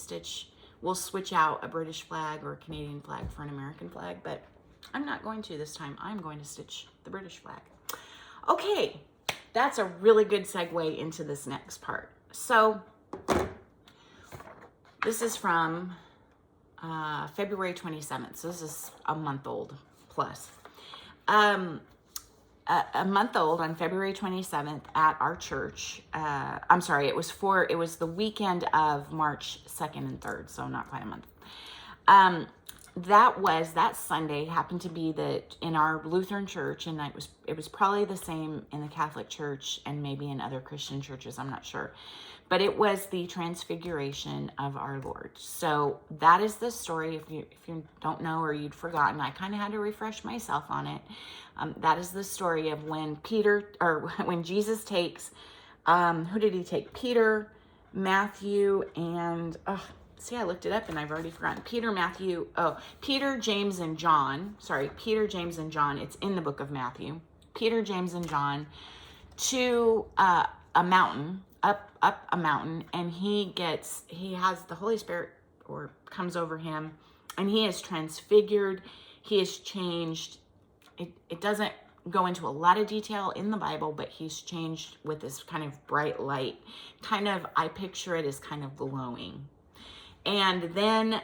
we'll switch out a British flag or a Canadian flag for an American flag, but I'm not going to this time. I'm going to stitch the British flag. Okay, that's a really good segue into this next part. So this is from February 27th. So this is a month old plus. A month old on February 27th at our church. I'm sorry, it was the weekend of March 2nd and 3rd, so not quite a month. That Sunday happened to be in our Lutheran church, and it was probably the same in the Catholic church and maybe in other Christian churches, I'm not sure. But it was the transfiguration of our Lord. So that is the story. If you don't know or you'd forgotten, I kind of had to refresh myself on it. That is the story of when Jesus takes, who did he take? Peter, Matthew, and, see, I looked it up and I've already forgotten. Peter, James, and John. Sorry, Peter, James, and John. It's in the book of Matthew. Peter, James, and John to a mountain, up a mountain, and he has the Holy Spirit comes over him, and he is transfigured. He is changed. It doesn't go into a lot of detail in the Bible, but he's changed with this kind of bright light. I picture it as kind of glowing. And then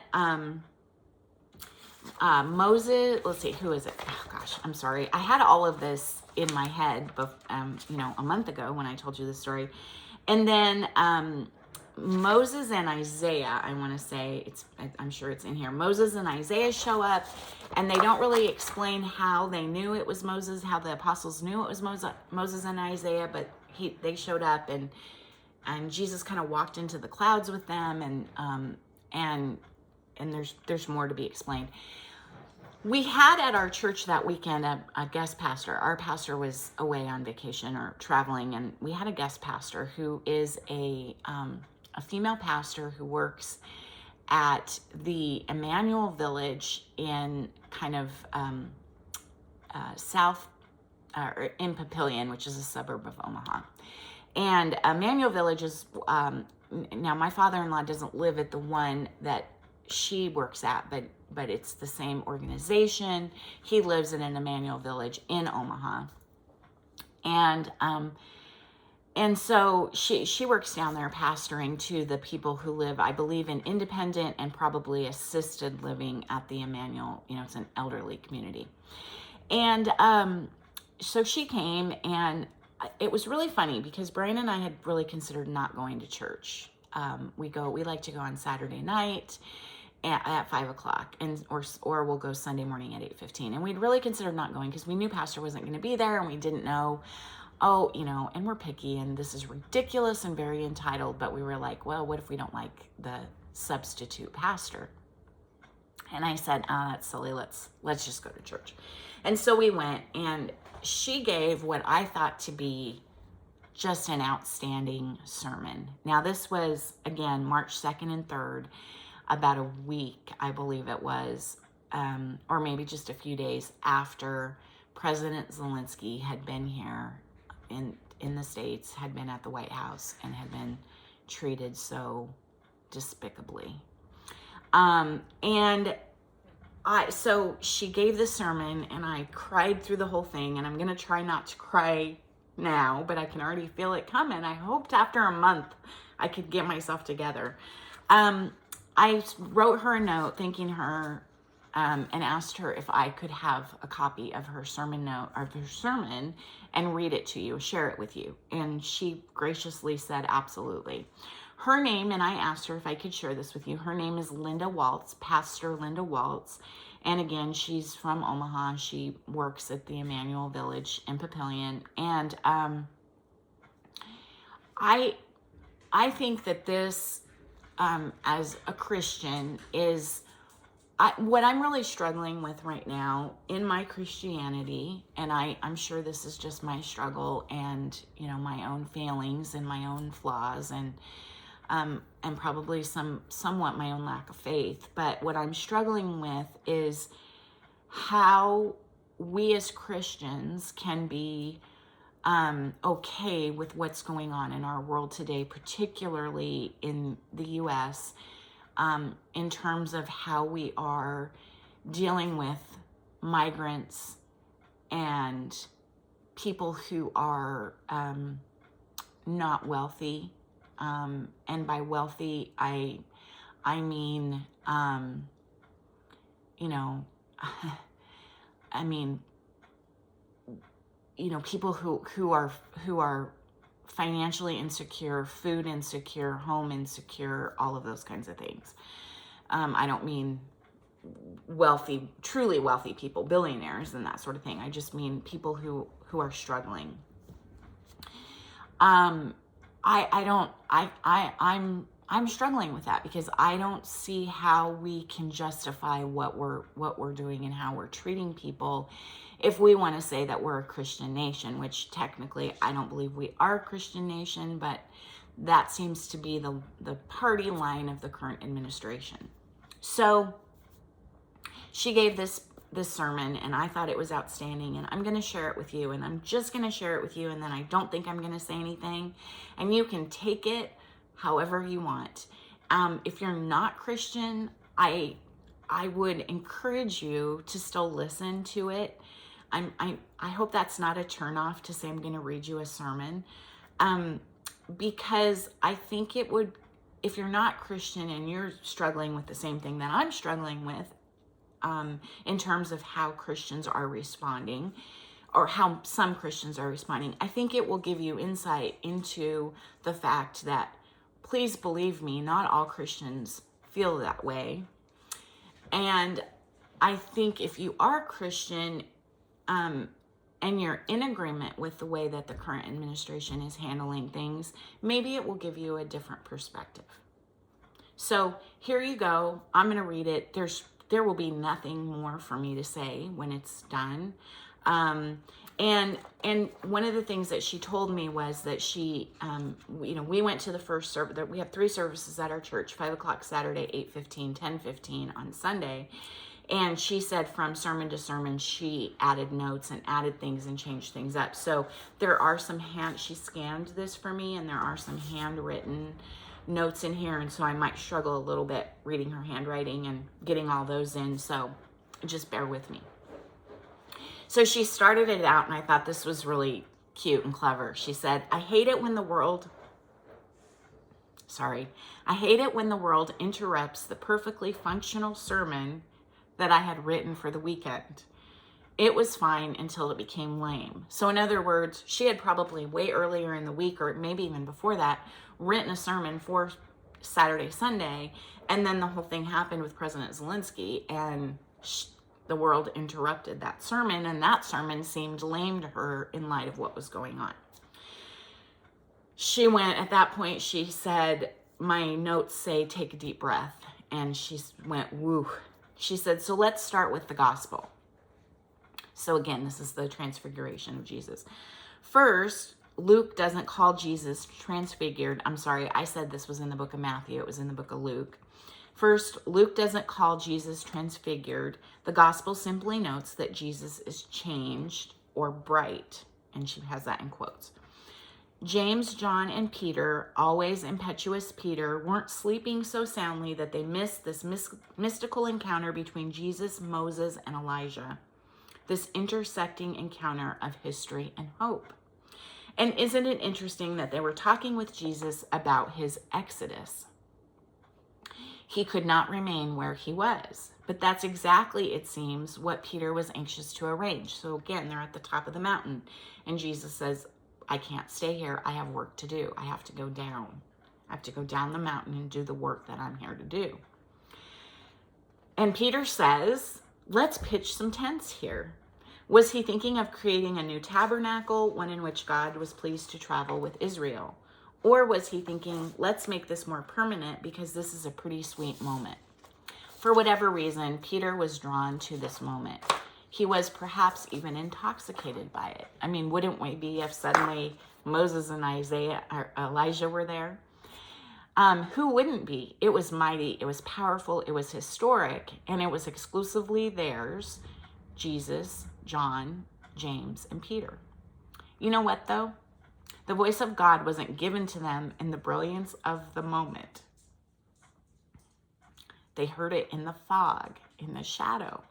Moses, let's see, who is it? Oh gosh, I'm sorry. I had all of this in my head, a month ago when I told you the story. And then Moses and Isaiah, I want to say, I'm sure it's in here. Moses and Isaiah show up, and they don't really explain how they knew it was Moses, how the apostles knew it was Moses and Isaiah, but they showed up, and Jesus kind of walked into the clouds with them, and there's more to be explained. We had at our church that weekend a guest pastor. Our pastor was away on vacation or traveling, and we had a guest pastor who is a female pastor who works at the Emmanuel Village in kind of south, or in Papillion, which is a suburb of Omaha. And Emmanuel Village is, now my father-in-law doesn't live at the one that she works at, but it's the same organization. He lives in an Emmanuel Village in Omaha. And so she works down there pastoring to the people who live, I believe, in independent and probably assisted living at the Emmanuel, it's an elderly community. And so she came, and it was really funny because Brian and I had really considered not going to church. We like to go on Saturday night at 5:00, or we'll go Sunday morning at 8:15. And we'd really considered not going because we knew Pastor wasn't going to be there, and we didn't know, and we're picky, and this is ridiculous and very entitled, but we were like, well, what if we don't like the substitute pastor? And I said, that's silly, let's just go to church. And so we went, and she gave what I thought to be just an outstanding sermon. Now, this was, again, March 2nd and 3rd, about a week, I believe it was, or maybe just a few days after President Zelensky had been here in the States, had been at the White House, and had been treated so despicably. So she gave the sermon, and I cried through the whole thing, and I'm going to try not to cry now, but I can already feel it coming. I hoped after a month I could get myself together. I wrote her a note thanking her, and asked her if I could have a copy of her sermon and read it to you, share it with you. And she graciously said, absolutely. Her name, and I asked her if I could share this with you, her name is Linda Waltz, Pastor Linda Waltz. And again, she's from Omaha. She works at the Emmanuel Village in Papillion. And I think that this, as a Christian, is what I'm really struggling with right now in my Christianity. And I'm sure this is just my struggle and, you know, my own failings and my own flaws and probably somewhat my own lack of faith. But what I'm struggling with is how we as Christians can be okay with what's going on in our world today, particularly in the U.S., in terms of how we are dealing with migrants and people who are not wealthy. And by wealthy, I mean, you know, I mean, you know, people who are financially insecure, food insecure, home insecure, all of those kinds of things. I don't mean wealthy, truly wealthy people, billionaires and that sort of thing. I just mean people who are struggling. I'm struggling with that because I don't see how we can justify what we're doing and how we're treating people if we want to say that we're a Christian nation, which technically I don't believe we are a Christian nation, but that seems to be the party line of the current administration. So she gave this sermon and I thought it was outstanding, and I'm going to share it with you, and I'm just going to share it with you, and then I don't think I'm going to say anything, and you can take it however you want. If you're not Christian, I would encourage you to still listen to it. I hope that's not a turnoff to say I'm going to read you a sermon, because I think it would, if you're not Christian and you're struggling with the same thing that I'm struggling with, in terms of how Christians are responding, or how some Christians are responding, I think it will give you insight into the fact that, please believe me, not all Christians feel that way. And I think if you are Christian, and you're in agreement with the way that the current administration is handling things, maybe it will give you a different perspective. So here you go. I'm going to read it. There will be nothing more for me to say when it's done. And one of the things that she told me was that she, we went to the first service. We have 3 services at our church: 5 o'clock Saturday, 8:15, 10:15 on Sunday. And she said from sermon to sermon, she added notes and added things and changed things up. So there are some she scanned this for me, and there are some handwritten notes in here. And so I might struggle a little bit reading her handwriting and getting all those in. So just bear with me. So she started it out, and I thought this was really cute and clever. She said, I hate it when the world interrupts the perfectly functional sermon that I had written for the weekend. It was fine until it became lame. So in other words, she had probably way earlier in the week, or maybe even before that, written a sermon for Saturday, Sunday, and then the whole thing happened with President Zelensky, and the world interrupted that sermon, and that sermon seemed lame to her in light of what was going on. She went, at that point, she said, my notes say, take a deep breath. And she went, woo. She said, so let's start with the gospel. So again, this is the transfiguration of Jesus. First, Luke doesn't call Jesus transfigured. I'm sorry, I said this was in the book of Matthew. It was in the book of Luke. First, Luke doesn't call Jesus transfigured. The gospel simply notes that Jesus is changed or bright. And she has that in quotes. James, John, and Peter, always impetuous Peter, weren't sleeping so soundly that they missed this mystical encounter between Jesus, Moses, and Elijah. This intersecting encounter of history and hope. And isn't it interesting that they were talking with Jesus about his exodus? He could not remain where he was. But that's exactly, it seems, what Peter was anxious to arrange. So again, they're at the top of the mountain. And Jesus says, I can't stay here. I have work to do. I have to go down. I have to go down the mountain and do the work that I'm here to do. And Peter says, let's pitch some tents here. Was he thinking of creating a new tabernacle, one in which God was pleased to travel with Israel? Or was he thinking, let's make this more permanent because this is a pretty sweet moment? For whatever reason, Peter was drawn to this moment. He was perhaps even intoxicated by it. I mean, wouldn't we be if suddenly Moses and Elijah were there? Who wouldn't be? It was mighty, it was powerful, it was historic, and it was exclusively theirs, Jesus, John, James, and Peter. You know what, though? The voice of God wasn't given to them in the brilliance of the moment. They heard it in the fog, in the shadow.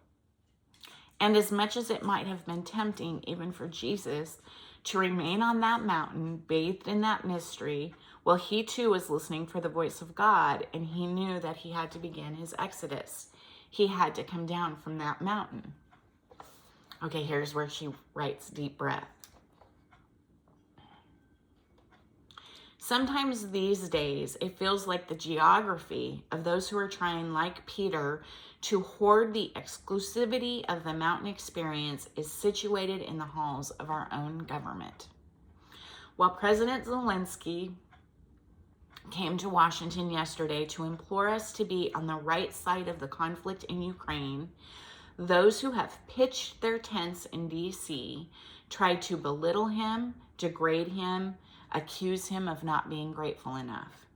And as much as it might have been tempting, even for Jesus, to remain on that mountain, bathed in that mystery, well, he too was listening for the voice of God, and he knew that he had to begin his exodus. He had to come down from that mountain. Okay, here's where she writes, deep breath. Sometimes these days, it feels like the geography of those who are trying, like Peter, to hoard the exclusivity of the mountain experience is situated in the halls of our own government. While President Zelensky came to Washington yesterday to implore us to be on the right side of the conflict in Ukraine, those who have pitched their tents in D.C. tried to belittle him, degrade him, accuse him of not being grateful enough.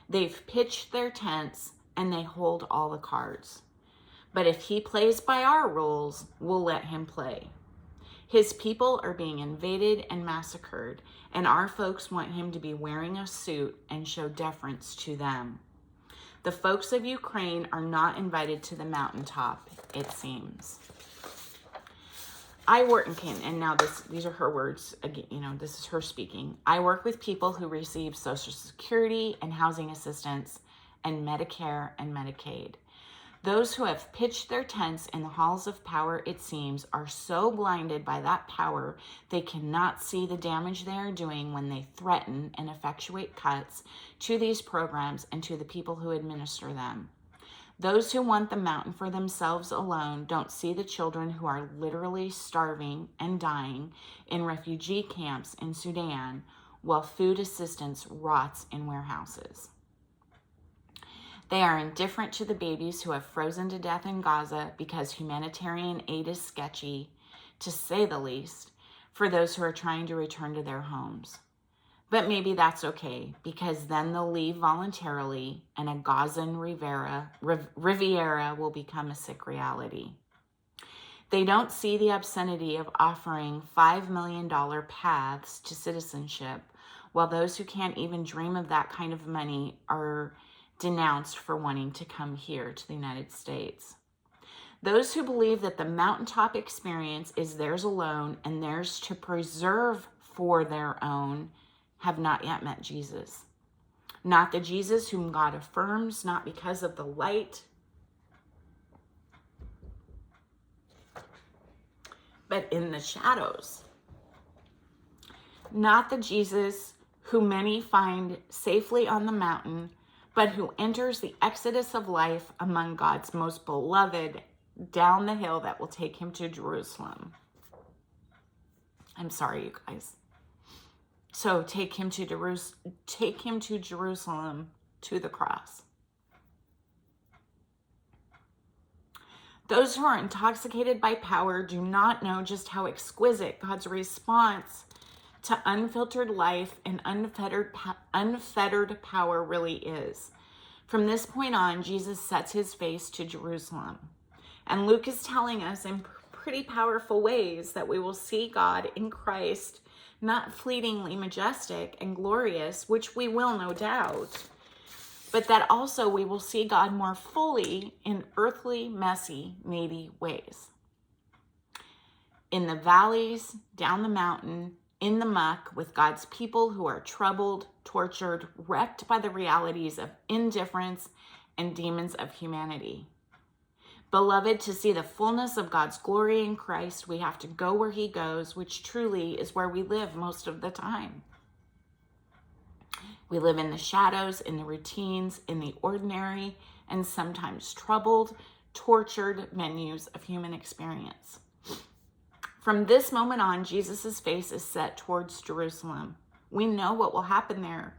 They've pitched their tents and they hold all the cards. But if he plays by our rules, we'll let him play. His people are being invaded and massacred, and our folks want him to be wearing a suit and show deference to them. The folks of Ukraine are not invited to the mountaintop, it seems. I work, and now these are her words, again, this is her speaking. I work with people who receive Social Security and housing assistance and Medicare and Medicaid. Those who have pitched their tents in the halls of power, it seems, are so blinded by that power they cannot see the damage they are doing when they threaten and effectuate cuts to these programs and to the people who administer them. Those who want the mountain for themselves alone don't see the children who are literally starving and dying in refugee camps in Sudan while food assistance rots in warehouses. They are indifferent to the babies who have frozen to death in Gaza because humanitarian aid is sketchy, to say the least, for those who are trying to return to their homes. But maybe that's okay, because then they'll leave voluntarily and a Gazan Riviera will become a sick reality. They don't see the obscenity of offering $5 million paths to citizenship, while those who can't even dream of that kind of money are denounced for wanting to come here to the United States. Those who believe that the mountaintop experience is theirs alone and theirs to preserve for their own have not yet met Jesus. Not the Jesus whom God affirms, not because of the light, but in the shadows. Not the Jesus who many find safely on the mountain, but who enters the exodus of life among God's most beloved down the hill that will take him to Jerusalem. I'm sorry, you guys. So take him to Jerusalem, to the cross. Those who are intoxicated by power do not know just how exquisite God's response to unfiltered life and unfettered power really is. From this point on, Jesus sets his face to Jerusalem. And Luke is telling us in pretty powerful ways that we will see God in Christ, not fleetingly majestic and glorious, which we will no doubt, but that also we will see God more fully in earthly, messy, needy ways. In the valleys, down the mountain, in the muck with God's people who are troubled, tortured, wrecked by the realities of indifference and demons of humanity. Beloved, to see the fullness of God's glory in Christ, we have to go where he goes, which truly is where we live most of the time. We live in the shadows, in the routines, in the ordinary, and sometimes troubled, tortured menus of human experience. From this moment on, Jesus' face is set towards Jerusalem. We know what will happen there.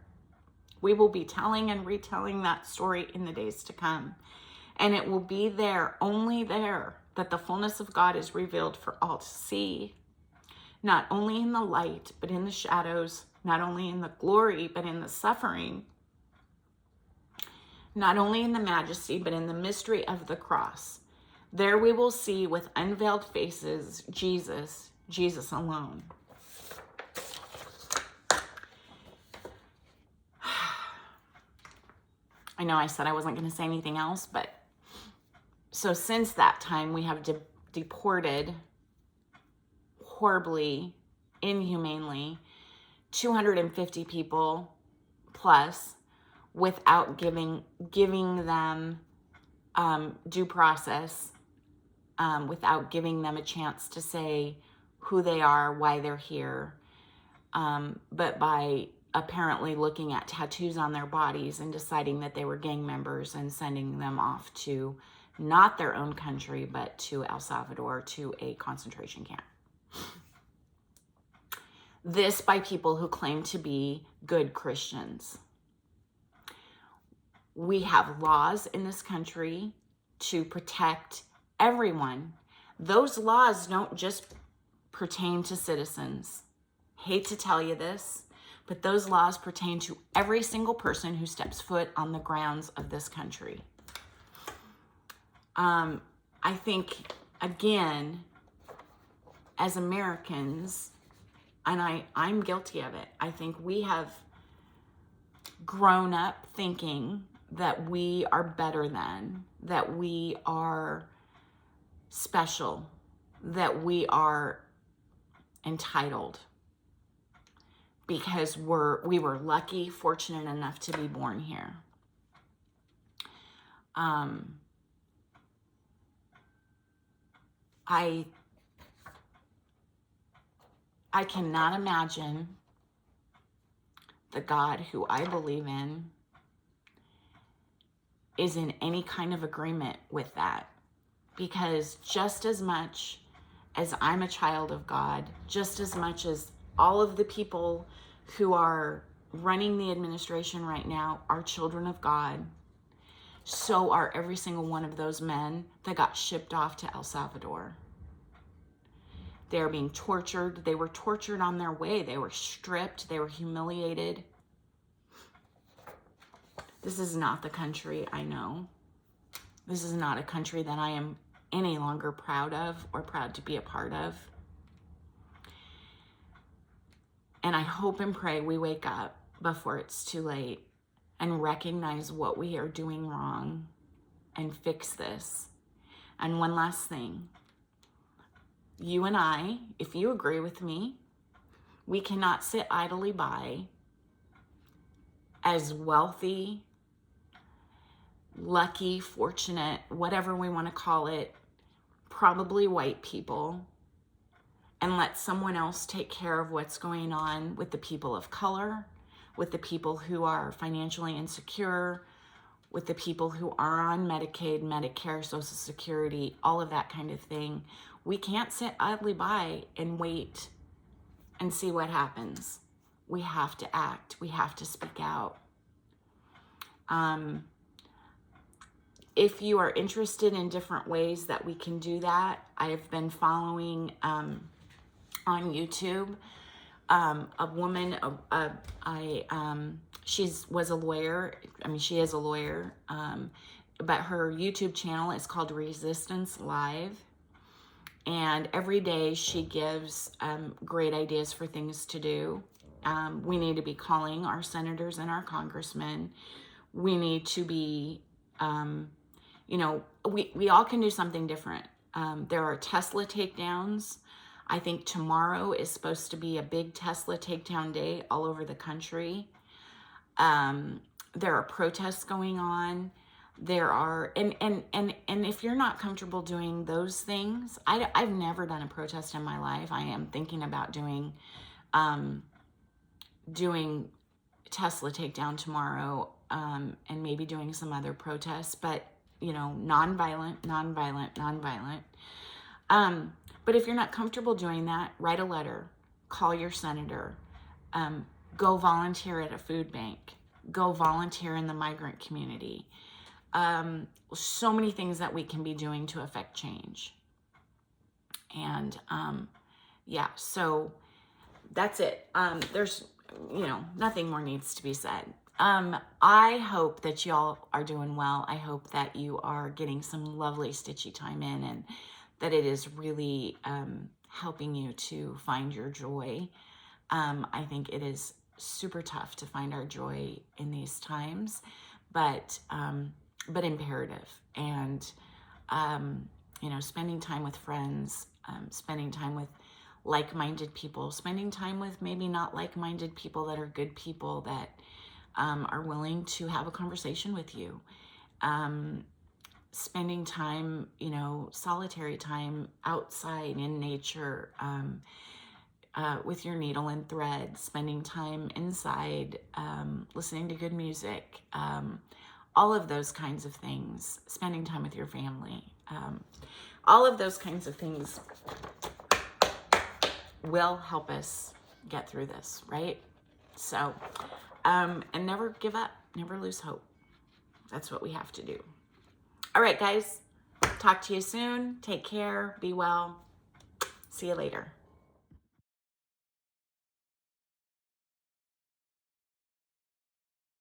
We will be telling and retelling that story in the days to come. And it will be there, only there, that the fullness of God is revealed for all to see. Not only in the light, but in the shadows. Not only in the glory, but in the suffering. Not only in the majesty, but in the mystery of the cross. There we will see with unveiled faces Jesus, Jesus alone. I know I said I wasn't going to say anything else, but so since that time we have deported horribly, inhumanely, 250 people plus without giving them due process, without giving them a chance to say who they are, why they're here, but by apparently looking at tattoos on their bodies and deciding that they were gang members and sending them off to not their own country, but to El Salvador, to a concentration camp. This by people who claim to be good Christians. We have laws in this country to protect everyone. Those laws don't just pertain to citizens. Hate to tell you this, but those laws pertain to every single person who steps foot on the grounds of this country. I think, again, as Americans, and I'm guilty of it, I think we have grown up thinking that we are better than, that we are special, that we are entitled because we were lucky, fortunate enough to be born here. I cannot imagine the God who I believe in is in any kind of agreement with that. Because just as much as I'm a child of God, just as much as all of the people who are running the administration right now are children of God, so are every single one of those men that got shipped off to El Salvador. They are being tortured. They were tortured on their way. They were stripped. They were humiliated. This is not the country I know. This is not a country that I am any longer proud of or proud to be a part of. And I hope and pray we wake up before it's too late and recognize what we are doing wrong and fix this. And one last thing. You and I, if you agree with me, we cannot sit idly by as wealthy, lucky, fortunate, whatever we want to call it, probably white people, and let someone else take care of what's going on with the people of color, with the people who are financially insecure, with the people who are on Medicaid, Medicare, Social Security, all of that kind of thing. We can't sit idly by and wait and see what happens. We have to act. We have to speak out. If you are interested in different ways that we can do that, I have been following on YouTube a woman. She was a lawyer. I mean, she is a lawyer, but her YouTube channel is called Resistance Live. And every day she gives great ideas for things to do. We need to be calling our senators and our congressmen. We need to be, we all can do something different. There are Tesla takedowns. I think tomorrow is supposed to be a big Tesla takedown day all over the country. There are protests going on. There are, and if you're not comfortable doing those things, I've never done a protest in my life. I am thinking about doing Tesla takedown tomorrow, and maybe doing some other protests, but, you know, nonviolent. But if you're not comfortable doing that, write a letter, call your senator, go volunteer at a food bank, go volunteer in the migrant community. So many things that we can be doing to affect change. And yeah, so that's it. There's, you know, nothing more needs to be said. I hope that y'all are doing well. I hope that you are getting some lovely stitchy time in, and that it is really helping you to find your joy. I think it is super tough to find our joy in these times, but imperative. And, you know, spending time with friends, spending time with like-minded people, spending time with maybe not like-minded people that are good people that are willing to have a conversation with you. Spending time, you know, solitary time outside in nature, with your needle and thread, spending time inside, listening to good music, all of those kinds of things, spending time with your family, all of those kinds of things will help us get through this, right? So, and never give up, never lose hope. That's what we have to do. All right, guys, talk to you soon. Take care, be well. See you later.